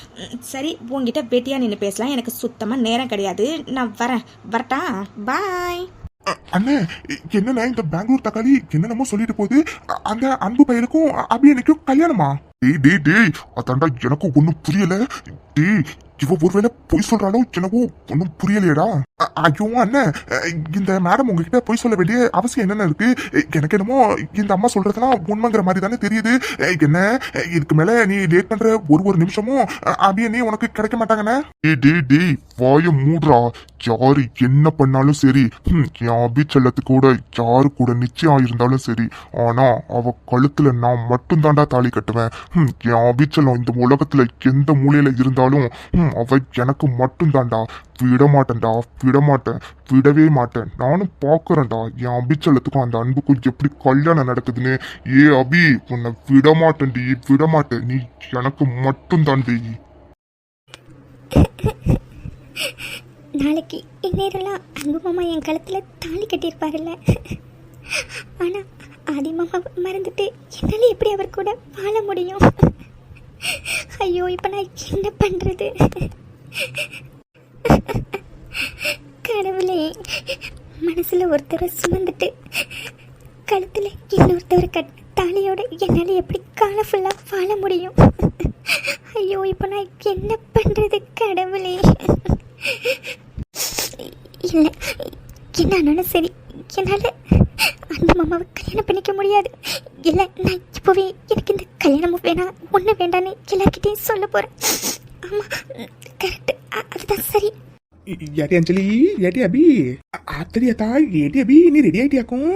சரி, உங்ககிட்ட வெட்டியாக நின்று பேசலாம், எனக்கு சுத்தமாக நேரம் கிடையாது. நான் வரட்டா? பாய். அண்ணே, என்னன்னா இந்த பெங்களூர் தக்காளி என்னென்னமோ சொல்லிட்டு போகுது. அந்த அன்பு பையனுக்கும் அபியனுக்கும் கல்யாணமா? டேய் டேய் டேய், அதாண்டா எனக்கும் ஒன்னும் புரியல. டேய், இவ ஒருவேளை பொய் சொல்றாளோ என்னவோ ஒன்னும் புரியலையடா. ஐயோ அண்ணன், இந்த மேடம் உங்ககிட்ட பொய் சொல்ல வேண்டிய அவசியம் என்னென்ன இருக்கு? எனக்கு என்னமோ இந்த அம்மா சொல்றதெல்லாம் உண்மைங்கிற மாதிரி தானே தெரியுது. என்ன, இதுக்கு மேல நீ லேட் பண்ற ஒரு நிமிஷமும் அபியனே உனக்கு கிடைக்க மாட்டாங்கண்ணே. டேய் டேய் டேய், வாய மூடுறா. யாரு என்ன பண்ணாலும் சரி, என் அபி செல்லத்துக்கு கூட யாரு கூட நிச்சயம் ஆயிருந்தாலும் சரி, ஆனா அவ கழுத்துல நான் மட்டும் தாண்டா தாலி கட்டுவேன். என் அபிச்சலம் இந்த உலகத்துல எந்த மூலையில இருந்தாலும் அவ எனக்கு மட்டும் தாண்டா. விடமாட்டேன், விடவே மாட்டேன். நானும் பாக்குறேன்டா என் அபிச்சலத்துக்கும் அந்த அன்புக்கும் எப்படி கல்யாணம் நடக்குதுன்னு. ஏ அபி, உன்னை விடமாட்டேன்டி, விடமாட்டேன். நீ எனக்கு மட்டும் தாண்டி. நாளைக்கு இந்நேரம்லாம் அன்பு மாமா என் கழுத்தில் தாலி கட்டியிருப்பாருல்ல. ஆனால் ஆதி மாமா மறந்துட்டு என்னால் எப்படி அவர் கூட வாழ முடியும்? ஐயோ, இப்போ நான் என்ன பண்ணுறது? கடவுளே, மனசில் ஒருத்தரை சுமந்துட்டு கழுத்தில் இன்னொருத்தவர் தாலியோட என்னால் எப்படி காலம் ஃபுல்லாக வாழ முடியும்? ஐயோ, இப்போ நான் என்ன பண்ணுறது கடவுளே? இல்லை, என்ன ஆனாலும் சரி, என்னால் அந்த மாமாவை கல்யாணம் பண்ணிக்க முடியாது. இல்லை, நான் இப்போவே எனக்கு இந்த கல்யாணமும் வேணாம், ஒன்றும் வேண்டான்னு எல்லார்கிட்டையும் சொல்ல போகிறேன். ஆமாம், கரெக்டு, அதுதான் சரி. ஏட்டி அஞ்சலி, ஏட்டி அபி, ஆத்தடியாத்தா, ஏட்டி அபி, நீ ரெடி ஆயிட்டியாக்கும்?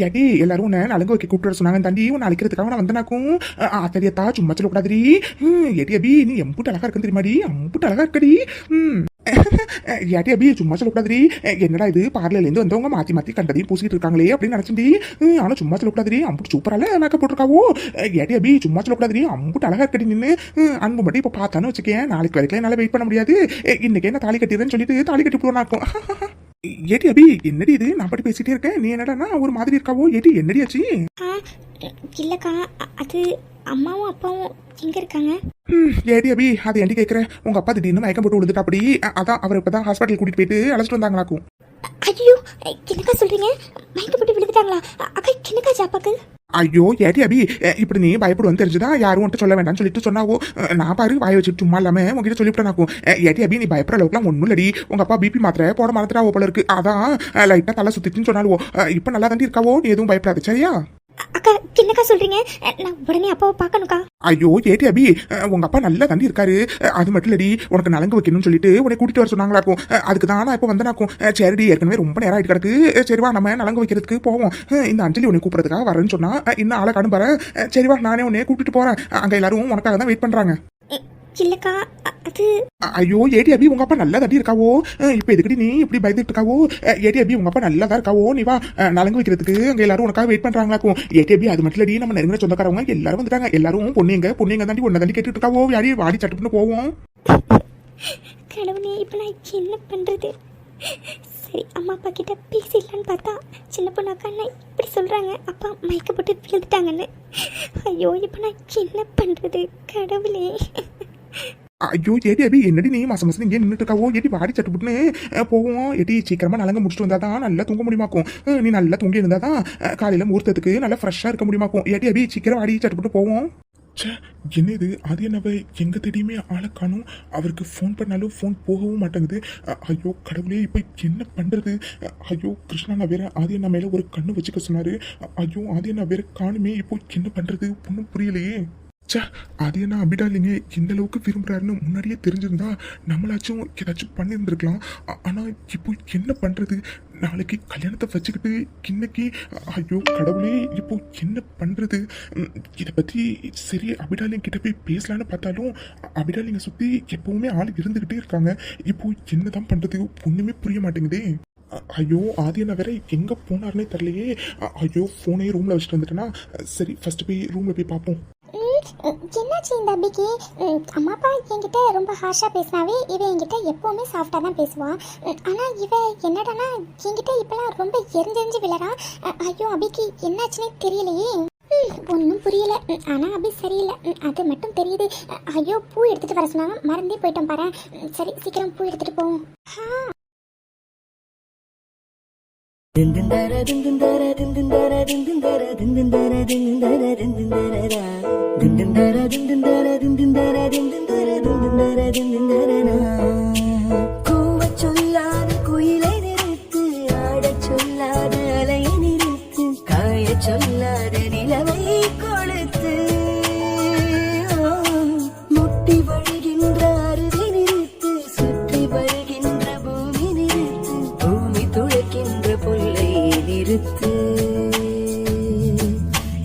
ஏட்டி எல்லாரும் உன்னை நலங்கு வைக்க கூப்பிட்டு வர சொன்னாங்க தாண்டி, உன்னை அழைக்கிறதுக்காக நான் வந்தனாக்கும். ஆத்தடியாத்தா, சும்மா சொல்லக்கூடாதுரி. ஏட்டி அபி, நீ எம்புட்டு அழகா இருக்குன்னு தெரியுமாடி? அம்புட்டு அழகா இருக்கடி. ஏட்டி அபி, சும்மா சொல்லக்கூடாதுரி. என்னடா இது, பார்லர்லேருந்து வந்தவங்க மாற்றி கண்டதையும் பூசிட்டு இருக்காங்களே அப்படின்னு நினச்சிண்டி. ஆனால் சும்மா சொல்லக்கூடாதுரி, அம்புட்டு சூப்பரால மேக்கப் போட்டிருக்காவோ. ஏட்டி அபி, சும்மா சொல்லக்கூடாதுரி, அம்புட்டு அழகா இருக்கடி நின்று. அன்பு மட்டும் இப்போ பார்த்தான்னு வச்சுக்கேன், நாளைக்கு வரைக்கும் என்னால் வெயிட் பண்ண முடியாது. இன்னைக்கு என்ன தாலி கட்டிடுறேன்னு சொல்லிட்டு தாலி கட்டி போடுவானாக்கும். ஏட்டி அபி, என்னடி இது, நான் படி பேசிட்டே இருக்கேன், நீ என்னடா ஒரு மாதிரி இருக்காவோ? ஏட்டி என்னடி ஆச்சு? இல்லைக்கா, அது அம்மாவும் அப்பாவும் எங்கே இருக்காங்க? ஏடி அபி, அது ஏண்டி கேட்குறேன்? உங்கள் அப்பா திடீர்னு மயக்கம் போட்டு விழுந்துட்டா. அப்படி அதான் அவர் இப்போ தான் ஹாஸ்பிட்டல் கூட்டிகிட்டு போயிட்டு அழைச்சிட்டு வந்தாங்களாக்கும். ஐயோ, என்னக்கா சொல்கிறீங்க? மயக்கம் போட்டு விழுந்துட்டாங்களா? அக்கா, என்னக்கா ஜாப்பாக்கு? ஐயோ ஏடி அபி, இப்படி நீ பயப்படுவேன்னு தெரிஞ்சுதான் யாரும் உன்ட்டு சொல்ல வேண்டாம்னு சொல்லிட்டு சொன்னாவோ. நான் பாரு வாய வச்சுட்டு சும்மா இல்லாமல் உங்ககிட்ட சொல்லிவிட்டேனாக்கும். ஏடி அபி, நீ பயப்படுற அளவுக்குலாம் ஒன்றும் இல்லடி. உங்கள் அப்பா பிபி மாத்திரை போட மறந்துட்டாவோ போல இருக்கு. அதான் லைட்டாக தலை சுற்றிச்சுன்னு சொன்னாலுவோ. இப்போ நல்லா தாண்டி இருக்காவோ, நீ எதுவும் பயப்படாது சரியா? அக்கா என்னக்கா சொல்றீங்க? நான் உடனே அப்பாவை பார்க்கணுக்கா. ஐயோ ஏடி அபி, உங்க அப்பா நல்லா தாண்டி இருக்காரு. அது மட்டும் இல்லடி, உனக்கு நலங்கு வைக்கணும்னு சொல்லிட்டு உன்னை கூட்டிட்டு வர சொன்னாங்களாக்கும். அதுக்கு தான் நான் இப்போ வந்தனாக்கும். சரிடி, ஏற்கனவே ரொம்ப நேரம் ஆயிட்டு கிடக்கு. சரிவா நம்ம நலங்கு வைக்கிறதுக்கு போவோம். இந்த அஞ்சலி உன்னை கூப்பிடுறதுக்காக வரேன்னு சொன்னா இன்னும் ஆளை காணும் பாரு. சரிவா நானே உன்னைய கூட்டிட்டு போறேன். அங்க எல்லாரும் உனக்காக தான் வெயிட் பண்றாங்க. இல்லக்கா அது ஐயோ ஏடி அபி, உங்க அப்பா நல்லா தாண்டி இருக்காவோ. இப்போ எதுக்கடி நீ இப்படி பயந்துட்டு இருக்காவோ? ஏடி அபி, உங்க அப்பா நல்லா தான் இருக்காவோ. நீ வா, நலங்கு வைக்கிறதுக்கு அங்க எல்லாரும் உனக்காக வெயிட் பண்றாங்களாக்கும். ஏடி அபி, அது மட்டும் இல்லடி, நம்ம நெருங்கின சொந்தக்காரவங்க எல்லாரும் வந்துட்டாங்க. எல்லாரும் பொண்ணுங்க தாண்டி ஒன்ன தாண்டி கேட்டுட்டு இருக்காவோ. யாரி வாடி சட்டுப்புன்னு போவோம். கடவுளே, இப்போ நான் என்ன பண்றது? சரி, அம்மா அப்பா கிட்ட பேசிடலான்னு பார்த்தா சின்ன பொண்ணு அக்கா இப்படி சொல்றாங்க, அப்பா மயக்கப்பட்டு விழுந்துட்டாங்கன்னு. ஐயோ, இப்போ நான் என்ன பண்றது கடவுளே? ஐயோ ஏடி அபி, என்னடி நீ மாசம் இங்கே நின்றுட்டு இருக்காவோ? ஏடி வாடி சட்டுப்புட்டுன்னு போவோம். ஏடி சீக்கிரமா நலங்க முடிச்சுட்டு வந்தா தான் நல்லா தூங்க முடியுமாக்கும். நீ நல்லா தூங்கி இருந்தா தான் காலையில முகூர்த்தத்துக்கு நல்லா ஃப்ரெஷ்ஷா இருக்க முடியுமாக்கும். ஏடி அபி, சீக்கிரம் வாடி சட்டுப்புட்டு போவோம். என்ன இது, அது என்னவ எங்க தேடியுமே ஆளை காணும். அவருக்கு ஃபோன் பண்ணாலும் ஃபோன் போகவும் மாட்டேங்குது. ஐயோ கடவுளே, இப்போ என்ன பண்றது? ஐயோ கிருஷ்ணா, நான் வேற ஆதி அண்ணா மேல ஒரு கண்ணு வச்சுக்க சொன்னாரு. ஐயோ ஆதி அண்ணா வேற காணுமே, இப்போ என்ன பண்றது? ஒன்றும் புரியலையே. அது என்ன அபிடாலிங்க இந்த அளவுக்கு விரும்புறாருன்னு முன்னாடியே தெரிஞ்சிருந்தா நம்மளாச்சும் ஏதாச்சும் பண்ணியிருந்துருக்கலாம். ஆனா இப்போ என்ன பண்றது? நாளைக்கு கல்யாணத்தை வச்சுக்கிட்டு இன்னைக்கு, ஐயோ கடவுளே, இப்போ என்ன பண்றது? இதை பத்தி சரி அபிடாலிங்க கிட்ட போய் பேசலான்னு பார்த்தாலும் அபிடாலிங்க சுத்தி எப்பவுமே ஆள் இருந்துகிட்டே இருக்காங்க. இப்போ என்னதான் பண்றது? ஒண்ணுமே புரிய மாட்டேங்குதே. ஐயோ ஆதியண்ணா வேற எங்க போனாருன்னே தெரியலையே. ஐயோ போனே ரூம்ல வச்சுட்டு வந்துட்டேன்னா சரி, ஃபர்ஸ்ட் போய் ரூம்ல போய் பார்ப்போம். என்னாச்சு இந்த அபிக்கு? அம்மா அப்பா என்கிட்ட ரொம்ப ஹார்ஷாக பேசினாவே இவன் என்கிட்ட எப்போவுமே சாஃப்டாக தான் பேசுவான். ஆனால் இவன் என்னடானா என்கிட்ட இப்போலாம் ரொம்ப எரிஞ்செறிஞ்சு விழறா. ஐயோ அபிக்கு என்னாச்சுன்னே தெரியலையே. ஒன்றும் புரியல. ஆனால் அபி சரியில்லை, அது மட்டும் தெரியுது. ஐயோ பூ எடுத்துகிட்டு வர சொன்னாங்க, மறந்தே போயிட்டோம் பாரு. சரி சீக்கிரம் பூ எடுத்துகிட்டு போவோம். கூவச் சொல்லாத குயிலை நிறுத்து, ஆடச் சொல்லாத அலையை நிறுத்து, காயச் சொல்லாத நிலவை கொளுத்து, முட்டி வழிகின்ற அருவி நிறுத்து, சுற்றி வருகின்ற பூமி நிறுத்து, பூமி துளைக்கின்ற புல்லை நிறுத்து.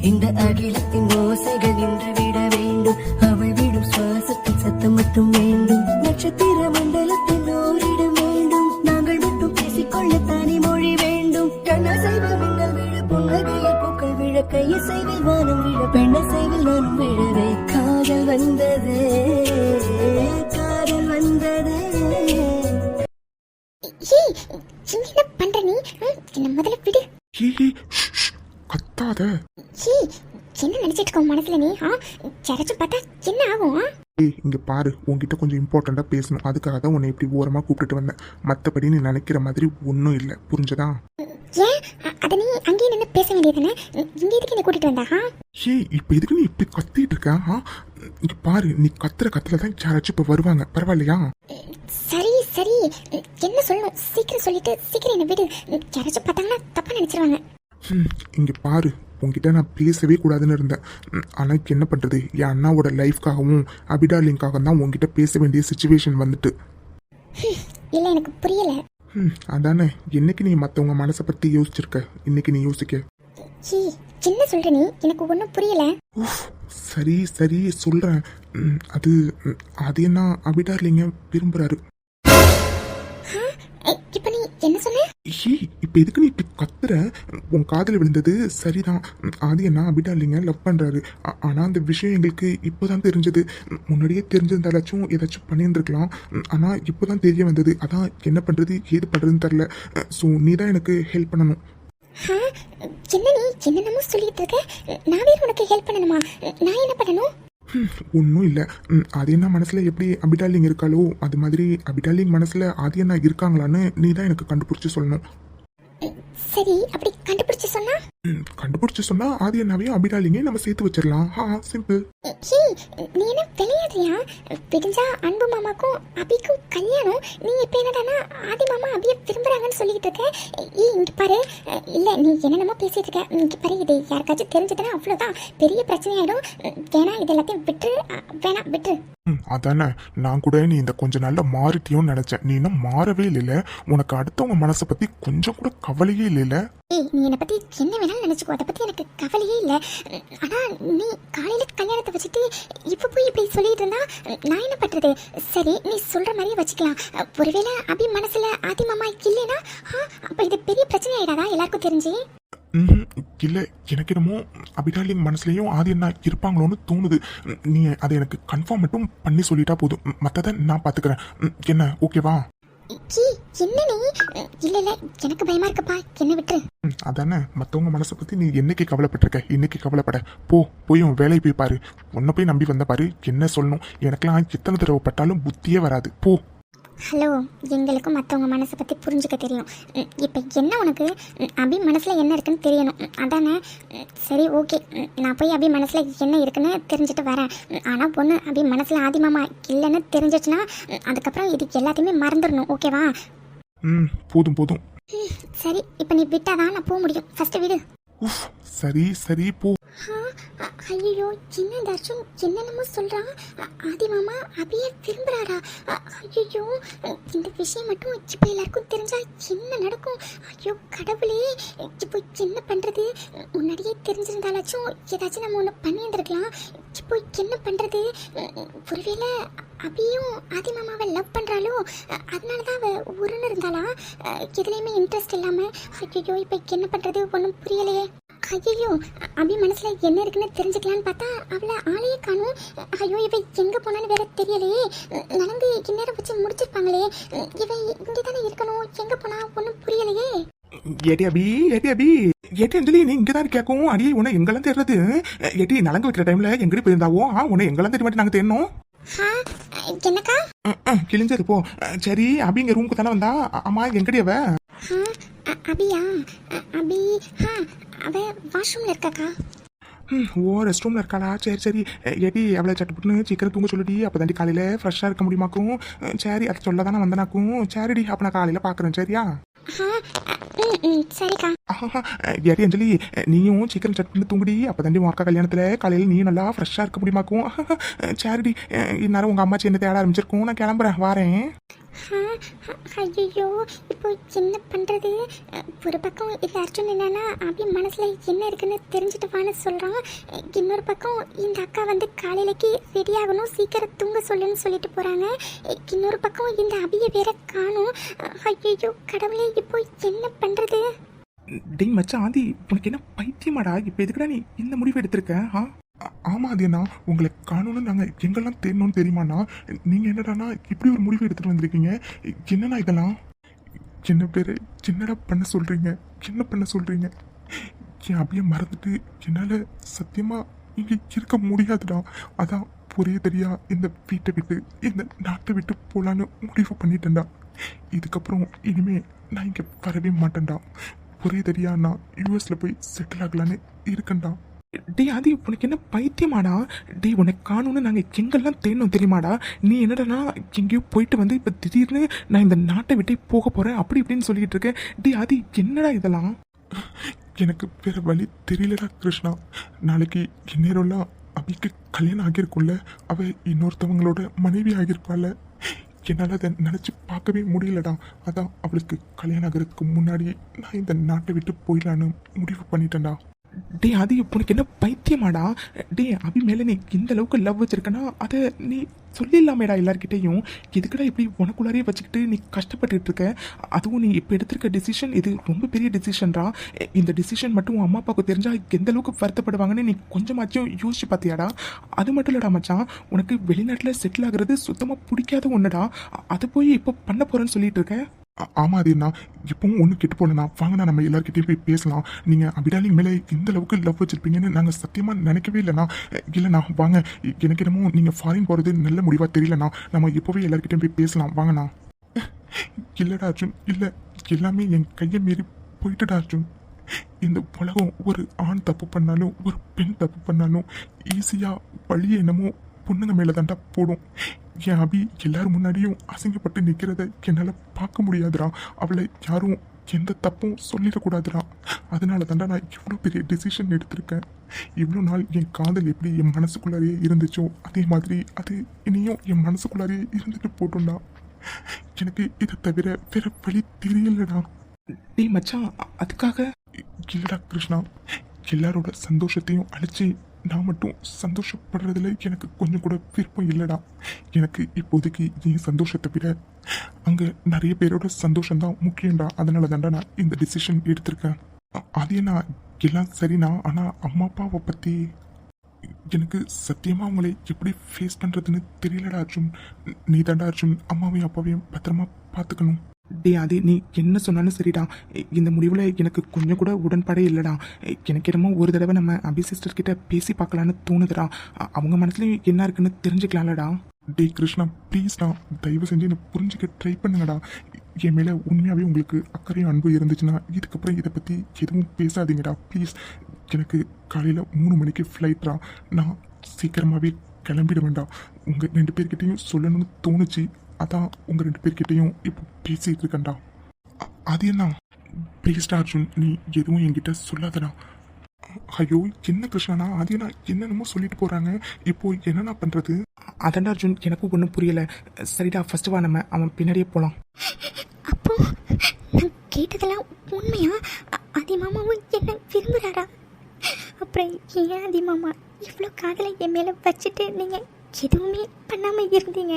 இந்த அகிலத்தின் ஓசைகள் நின்று விட வேண்டும், அவள் விடும் சுவாசத்தின் சத்தம் மட்டும் வேண்டும். நட்சத்திர மண்டலத்தின் ஓரிடம் வேண்டும், நாங்கள் மட்டும் பேசிக்கொள்ள தனி மொழி வேண்டும். கண்ணசைவில் மின்னல் விழ, புன்னகையில் பூக்கள் விழ, கையசைவில் வானம் விழ, பெண்ணசைவில் நானும் விழவே. காதல் வந்ததே, காதல் வந்ததே. என்ன பண்ற நீ? என்ன முதல்ல விடு. கத்தாத. என்ன நினைச்சிட்டு இருக்க மனசுல நீ? யாராச்சும் பார்த்தா என்ன ஆகும்? இங்க பாரு, உன்கிட்ட கொஞ்சம் இம்பார்ட்டண்டா பேசணும். அதுக்காக தான் உன்னை இப்படி ஓரமா கூப்பிட்டுட்டு வந்தேன். மத்தபடி நீ நினைக்கிற மாதிரி ஒன்றும் இல்லை, புரிஞ்சதா? ஏன் அத நீ அங்கேயே நின்று பேச வேண்டியதானே? இங்க எதுக்கு என்ன கூட்டிட்டு வந்தா? இப்ப எதுக்கு நீ இப்படி கத்திட்டு இருக்க? இங்க பாரு, நீ கத்துல தான் யாராச்சும் இப்ப வருவாங்க, பரவாயில்லையா? சரி சரி, என்ன சொல்லணும் சீக்கிரம் சொல்லிட்டு சீக்கிரம் என்ன விடு. யாராச்சும் பார்த்தாங்கன்னா தப்பா நினைச்சிருவாங்க. இங்க பாரு, உங்ககிட்ட நான் பேசவே கூடாதுன்னு இருந்தேன். ஆனால் என்ன பண்ணுறது, என் அண்ணாவோட லைஃப்காகவும் அபிடாலிங்காக தான் உங்ககிட்ட பேச வேண்டிய சுச்சுவேஷன் வந்துட்டு. இல்லை எனக்கு புரியல. அதானே, என்னைக்கு நீ மற்றவங்க மனசை பற்றி யோசிச்சிருக்க, இன்னைக்கு நீ யோசிக்க. என்ன சொல்ற நீ? எனக்கு ஒன்றும் புரியல. சரி சரி சொல்கிறேன். அது என்ன அபிடாலிங்க விரும்புகிறாரு. இப்ப நீ என்ன சொன்ன? இப்ப எதுக்கு நீ இப்படி கத்துற? உன் காதல விழுந்தது சரிதான். அது என்ன அபிடாலிங்க லவ் பண்றாரு. ஆனா அந்த விஷயம் எங்களுக்கு இப்போதான் தெரிஞ்சது. முன்னாடியே தெரிஞ்சிருந்தாலாச்சும் ஏதாச்சும் பண்ணியிருந்துருக்கலாம். ஆனா இப்போதான் தெரிய வந்தது. அதான் என்ன பண்றது ஏது பண்றதுன்னு தெரியல. ஸோ நீ தான் எனக்கு ஹெல்ப் பண்ணணும். என்ன நீ என்னென்னமோ சொல்லிட்டு இருக்க? நான் வேற உனக்கு ஹெல்ப் பண்ணணுமா? நான் என்ன பண்ணணும்? ஒன்றும் இல்லை. அது என்ன மனசில் எப்படி அபிடாலிங் இருக்காளோ அது மாதிரி அபிடாலிங் மனசில் அது என்ன இருக்காங்களான்னு நீ தான் எனக்கு கண்டுபிடிச்சி சொல்லணும். சரி, அப்படி கண்டுபிடிச்சி சொன்னா கண்டுபிடிச்சு சொன்னா ஆதி அண்ணாவையும் அபிராலிங்க நம்ம சேர்த்து வச்சிடலாம். சிம்பிள். ஏய், நீ என்ன விளையாடுறியா? விடிஞ்சா அன்பு மாமாக்கும் அபிக்கும் கல்யாணம். நீ இப்ப என்னடானா ஆதி மாமா அபிய விரும்புறாங்கன்னு சொல்லிட்டு இருக்க. ஏய், இங்க பாரு. இல்ல, நீ என்னென்னமோ பேசிட்டு இருக்க. இங்க பாரு, இது யாருக்காச்சும் தெரிஞ்சதுன்னா அவ்வளவுதான், பெரிய பிரச்சனை ஆயிடும். வேணா இது எல்லாத்தையும் விட்டு, வேணா விட்டு. அதானே, நான் கூட நீ இந்த கொஞ்ச நாள்ல மாறிட்டியோன்னு நினைச்சேன். நீ இன்னும் மாறவே இல்லைல்ல. உனக்கு அடுத்தவங்க மனசை பத்தி கொஞ்சம் கூட கவலையே இல்லைல்ல. ஏய், நீ என்னை பத்தி என்ன வேணாலும் நினைச்சுக்கோ, அதை பத்தி எனக்கு கவலையே இல்லை. ஆனா நீ காலையில கல்யாணத்தை வச்சுட்டு இப்ப போய் இப்படி சொல்லிட்டு இருந்தா நான் என்ன பண்றது? சரி, நீ சொல்ற மாதிரியே வச்சுக்கலாம். ஒருவேளை அபி மனசுல ஆதி மாமா இல்லைன்னா அப்ப இது பெரிய பிரச்சனை ஆயிடாதா எல்லாருக்கும் தெரிஞ்சு? இல்ல, எனக்கு என்னமோ அபிராலிங் மனசுலயும் ஆதி அண்ணா இருப்பாங்களோன்னு தோணுது. நீ அதை எனக்கு கன்ஃபார்ம் மட்டும் பண்ணி சொல்லிட்டா போதும், மத்ததை நான் பாத்துக்கிறேன். என்ன, ஓகேவா? என்ன நீ? இல்ல இல்ல, எனக்கு பயமா இருக்குப்பா, என்ன விட்டுரு. அதானே, மத்தவங்க மனசை பத்தி நீ என்னைக்கு கவலைப்பட்டிருக்க? இன்னைக்கு கவலைப்பட போய் உன் வேலையை போய் பாரு. உன்னை போய் நம்பி வந்த பாரு. என்ன சொல்லணும், எனக்கெல்லாம் எத்தனை தடவை பட்டாலும் புத்தியே வராது. போ. ஹலோ, எங்களுக்கும் மற்றவங்க மனசை பற்றி புரிஞ்சுக்க தெரியும். இப்போ என்ன உனக்கு? அபி மனசில் என்ன இருக்குன்னு தெரியணும், அதானே? சரி, ஓகே, நான் போய் அபி மனசில் என்ன இருக்குன்னு தெரிஞ்சுட்டு வரேன். ஆனால் பொண்ணு அபி மனசில் ஆதி மாமா இல்லைன்னு தெரிஞ்சிச்சுன்னா அதுக்கப்புறம் இது எல்லாத்தையுமே மறந்துடணும், ஓகேவா? போதும். சரி, இப்போ நீ விட்டாதான் நான் போக முடியும். ஃபர்ஸ்ட் விடு. சரி போ. ஐயோ, என்ன தர்ஷன் என்னென்னமோ சொல்றான். ஆதி மாமா அபிய விரும்புறாரா? ஐயோ, இந்த விஷயம் மட்டும் இப்போ எல்லாருக்கும் தெரிஞ்சா என்ன நடக்கும்? ஐயோ கடவுளே, இப்போ என்ன பண்றது? முன்னாடியே தெரிஞ்சிருந்தாலாச்சும் ஏதாச்சும் நம்ம ஒன்று பண்ணியிருந்துருக்கலாம். இப்போ என்ன பண்றது? ஒருவேளை அபியும் ஆதி மாமாவை லவ் பண்றாளோ, அதனால தான் அவ உருன்னு இருந்தாளா? எதுலையுமே இன்ட்ரெஸ்ட் இல்லாம. ஐயோ, இப்போ என்ன பண்றது? ஒன்றும் புரியலையே. ஐயோ, அபி மனசுல என்ன இருக்குன்னு தெரிஞ்சுக்கலான்னு பார்த்தா அவளை ஆளையே காணும். ஐயோ, இவ எங்க போனான்னு வேற தெரியலையே. நடந்து இந்நேரம் வச்சு முடிச்சிருப்பாங்களே. இவ இங்கதானே இருக்கணும், எங்க போனா ஒன்றும் புரியலையே. ஏடி அஞ்சலி, நீ இங்கதான் இருக்கியாக்கும். அடியே, உன்னை எங்கெல்லாம் தேடுறது? ஏடி, நலங்கு வைக்கிற டைம்ல எங்கடி போயிருந்தாவோ? உன்னை எங்கெல்லாம் தேடி மாட்டி நாங்க தேடணும். என்னக்கா? கிழிஞ்சது போ. சரி, அபி இங்க ரூமுக்கு தானே வந்தா? அம்மா எங்கடி அவ? அபியா? அபி அவ வாஷ்ரூம்ல இருக்காக்கா. ஓ, ரெஸ்ட் ரூம்ல இருக்காளா? சரி. ஏடி, அவளை சட்டுப்புட்டுன்னு சீக்கிரம் தூங்க சொல்லுடி. அப்பதாண்டி காலையில ஃப்ரெஷ்ஷா இருக்க முடியுமாக்கும். சரி, அதை சொல்ல தானே வந்தனாக்கும். சரிடி, அப்ப நான் காலையில பாக்குறேன். சரியா? சரிக்கா. ஏடி அஞ்சலி, நீயும் சீக்கிரம் சட்டுப்புட்டு தூங்குடி. அப்பதாண்டி உன் அக்கா கல்யாணத்துல காலையில நீயும் நல்லா ஃப்ரெஷ்ஷா இருக்க முடியுமாக்கும். சரிடி, இந்நேரம் உங்க அம்மாச்சி என்ன தேட ஆரம்பிச்சிருக்கும். நான் கிளம்புறேன், வாரேன். ஐயோ, இப்போ என்ன பண்றது? ஒரு பக்கம் இது அர்ஜுன் என்னன்னா அபி மனசுல என்ன இருக்குன்னு தெரிஞ்சுட்டு வான்னு சொல்றான். இன்னொரு பக்கம் இந்த அக்கா வந்து காலையிலக்கு ரெடி ஆகணும், சீக்கிரம் தூங்க சொல்லுன்னு சொல்லிட்டு போறாங்க. இன்னொரு பக்கம் இந்த அபியை வேற காணும். ஐயோ கடவுளே, இப்போ என்ன பண்றது? டேய் மச்சான் ஆதி, உனக்கு என்ன பைத்தியமாடா? இப்ப எதுக்குடா நீ இந்த முடிவு எடுத்திருக்க? ஆமா அதுண்ணா, உங்களை காணணும்னு நாங்க எங்கெல்லாம் தேடணும்னு தெரியுமாண்ணா? நீங்க என்னடானா இப்படி ஒரு முடிவு எடுத்துட்டு வந்திருக்கீங்க. என்னண்ணா இதெல்லாம்? என்ன பேரு என்னடா பண்ண சொல்றீங்க? என்ன பண்ண சொல்றீங்க? என் அப்படியே மறந்துட்டு என்னால சத்தியமா இங்க இருக்க முடியாதுடா. அதான் தெரியா இந்த வீட்டை விட்டு, இந்த நாட்டை விட்டு போலான்னு முடிவு பண்ணிட்டேன்டா. இதுக்கப்புறம் இனிமே நான் இங்க வரவே மாட்டேன்டா. தெரியா நான் யூஎஸ்ல போய் செட்டில் ஆகலான்னு இருக்கேன்டா. டே ஆதி, உனக்கு என்ன பைத்தியமாடா? டே, உனக்கு காணும்னு நாங்கள் எங்கெல்லாம் தேடணும் தெரியுமாடா? நீ என்னடனா எங்கேயோ போயிட்டு வந்து இப்போ திடீர்னு நான் இந்த நாட்டை விட்டே போக போகிறேன் அப்படி இப்படின்னு சொல்லிட்டு இருக்கேன். டே ஆதி, என்னடா இதெல்லாம்? எனக்கு வேற வழி தெரியலடா கிருஷ்ணா. நாளைக்கு இந்நேரம்லாம் அபிக்கு கல்யாணம் ஆகியிருக்கும்ல, அவ இன்னொருத்தவங்களோட மனைவி ஆகியிருப்பாள். என்னால் அதை நினச்சி பார்க்கவே முடியலடா. அதான் அவளுக்கு கல்யாணம் ஆகிறதுக்கு முன்னாடி நான் இந்த நாட்டை விட்டு போயிடலான்னு முடிவு பண்ணிட்டேன்டா. டே ஆதி, உனக்கு என்ன பைத்தியமாடா? டே, அபி மேலே நீ இந்த அளவுக்கு லவ் வச்சிருக்கனா அதை நீ சொல்லிடலாமேடா எல்லார்கிட்டையும். எதுக்குடா இப்படி உனக்குள்ளாரே வச்சுக்கிட்டு நீ கஷ்டப்பட்டுட்டு இருக்க? அதுவும் நீ இப்போ எடுத்திருக்க டிசிஷன் இது ரொம்ப பெரிய டிசிஷன்டா. இந்த டிசிஷன் மட்டும் உன் அம்மா அப்பாவுக்கு தெரிஞ்சா எந்த அளவுக்கு வருத்தப்படுவாங்கன்னு நீ கொஞ்சமாச்சும் யோசிச்சு பார்த்தியாடா? அது மட்டும் இல்லடா மச்சான், உனக்கு வெளிநாட்டில் செட்டில் ஆகுறது சுத்தமாக பிடிக்காத ஒன்றுடா. அதை போய் இப்போ பண்ண போகிறேன்னு சொல்லிட்டு இருக்க. ஆமா அதுண்ணா, இப்பவும் ஒன்றும் கெட்டு போலண்ணா. வாங்கண்ணா, நம்ம எல்லாருக்கிட்டையும் போய் பேசலாம். நீங்கள் அபிராலிங் மேலே இந்த அளவுக்கு லவ் வச்சிருப்பீங்கன்னு நாங்கள் சத்தியமாக நினைக்கவே இல்லைண்ணா. இல்லைண்ணா வாங்க, எனக்கு என்னமோ நீங்கள் ஃபாரின் போகிறது நல்ல முடிவாக தெரியலண்ணா. நம்ம இப்போவே எல்லாருக்கிட்டையும் போய் பேசலாம், வாங்கண்ணா. இல்லைடா அர்ஜுன், இல்லை, எல்லாமே என் கையை மீறி போயிட்டுடா அர்ஜுன். இந்த உலகம் ஒரு ஆண் தப்பு பண்ணாலும் ஒரு பெண் தப்பு பண்ணாலும் ஈஸியாக பழிய என்னமோ பொண்ணுங்க மேலே தாண்டா போடும். என் அபி எல்லாரும் முன்னாடியும் அசிங்கப்பட்டு நிற்கிறத என்னால் பார்க்க முடியாதுடா. அவளை யாரும் எந்த தப்பும் சொல்லிடக்கூடாதுடா. அதனால தாண்டா நான் இவ்வளோ பெரிய டிசிஷன் எடுத்திருக்கேன். இவ்வளோ நாள் என் காதல் எப்படி என் மனசுக்குள்ளாரே இருந்துச்சோ அதே மாதிரி அது இனியும் என் மனசுக்குள்ளாரே இருந்துட்டு போட்டோம்டா. எனக்கு இதை தவிர வேற வழி தெரியலடா. டேய் மச்சான், அதுக்காக இல்லடா கிருஷ்ணா, எல்லாரோட சந்தோஷத்தையும் அழிச்சு நான் மட்டும் சந்தோஷப்படுறதுல எனக்கு கொஞ்சம் கூட விருப்பம் இல்லைடா. எனக்கு இப்போதைக்கு என் சந்தோஷத்தை விட அங்கே நிறைய பேரோட சந்தோஷம்தான் முக்கியம்டா. அதனால தாண்டா நான் இந்த டிசிஷன் எடுத்திருக்கேன். அதே நான் எல்லாம் சரிண்ணா, ஆனால் அம்மா அப்பாவை பற்றி எனக்கு சத்தியமாக அவங்களை எப்படி ஃபேஸ் பண்ணுறதுன்னு தெரியலடா அர்ஜுன். நீ தாண்டா அர்ஜுன் அம்மாவையும் அப்பாவையும் பத்திரமா பார்த்துக்கணும். டே அது நீ என்ன சொன்னாலும் சரிடா, இந்த முடிவில் எனக்கு கொஞ்சம் கூட உடன்பாடே இல்லைடா. எனக்கு என்னமோ ஒரு தடவை நம்ம அபி சிஸ்டர் கிட்ட பேசி பார்க்கலான்னு தோணுதுடா. அவங்க மனசுலையும் என்ன இருக்குன்னு தெரிஞ்சுக்கலாம்லடா. டே கிருஷ்ணா ப்ளீஸ்டா, தயவு செஞ்சு என்னை புரிஞ்சுக்க ட்ரை பண்ணுங்கடா. என் மேலே உண்மையாகவே உங்களுக்கு அக்கறையும் அன்பு இருந்துச்சுன்னா இதுக்கப்புறம் இதை பற்றி எதுவும் பேசாதீங்கடா ப்ளீஸ். எனக்கு காலையில் 3 மணிக்கு ஃப்ளைட்ரா. நான் சீக்கிரமாகவே கிளம்பிட வேண்டாம். உங்கள் 2 பேர்கிட்டையும் சொல்லணும்னு தோணுச்சு. அதான் உங்கள் 2 பேர்கிட்டையும் இப்போ பேசிகிட்டு இருக்கேன்டா. அது என்ன ப்ளீஸ்டா அர்ஜுன், நீ எதுவும் என்கிட்ட சொல்லாதடா. ஐயோ என்ன கிருஷ்ணா, அது என்ன என்னென்னமோ சொல்லிட்டு போகிறாங்க. இப்போ என்னண்ணா பண்ணுறது? அதாண்டா அர்ஜுன், எனக்கும் ஒன்றும் புரியலை. சரிடா, ஃபர்ஸ்ட் வா நம்ம அவன் பின்னாடியே போகலாம். அப்போ நான் கேட்டதெல்லாம் உண்மையா? ஆதி மாமாவும் என்ன விரும்புகிறாரா? அப்புறம் ஏன் ஆதி மாமா இவ்வளோ காதலை என் மேலே வச்சுட்டு நீங்கள் எதுவுமே பண்ணாமல் இருந்தீங்க?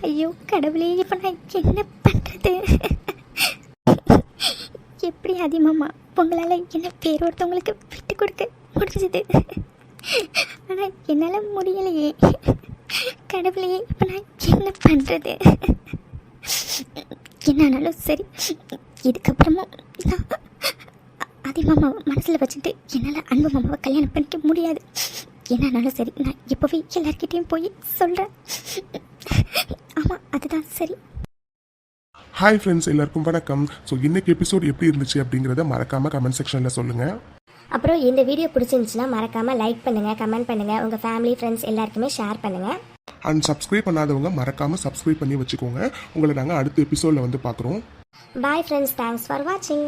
ஐயோ கடவுளே, இப்போ நான் என்ன பண்ணுறது? எப்படி ஆதி மாமா உங்களால் என்ன வேறொருத்தவங்களுக்கு விட்டு கொடுக்க முடிஞ்சது? ஆனால் என்னால் முடியலையே. கடவுளையே, இப்போ நான் என்ன பண்ணுறது? என்னானாலும் சரி, இதுக்கப்புறமும் நான் ஆதி மாமாவை மனசில் வச்சுட்டு என்னால் அன்பு மாமாவை கல்யாணம் பண்ணிக்க முடியாது. என்னானாலும் சரி, நான் இப்போவே எல்லார்கிட்டையும் போய் சொல்கிறேன். ஆமாம், அதுதான் சரி. ஹாய் ஃப்ரெண்ட்ஸ், எல்லாருக்கும் வணக்கம். ஸோ இன்னைக்கு எபிசோட் எப்படி இருந்துச்சு அப்படிங்கிறத மறக்காமல் கமெண்ட் செக்ஷனில் சொல்லுங்கள். அப்புறம் இந்த வீடியோ பிடிச்சிருந்துச்சுன்னா மறக்காமல் லைக் பண்ணுங்கள், கமெண்ட் பண்ணுங்கள், உங்கள் ஃபேமிலி ஃப்ரெண்ட்ஸ் எல்லாருக்குமே ஷேர் பண்ணுங்கள். அண்ட் சப்ஸ்கிரைப் பண்ணாதவங்க மறக்காமல் சப்ஸ்கிரைப் பண்ணி வச்சுக்கோங்க. உங்களை நாங்கள் அடுத்த எபிசோடில் வந்து பார்க்குறோம். பாய் ஃப்ரெண்ட்ஸ், தேங்க்ஸ் ஃபார் வாட்சிங்.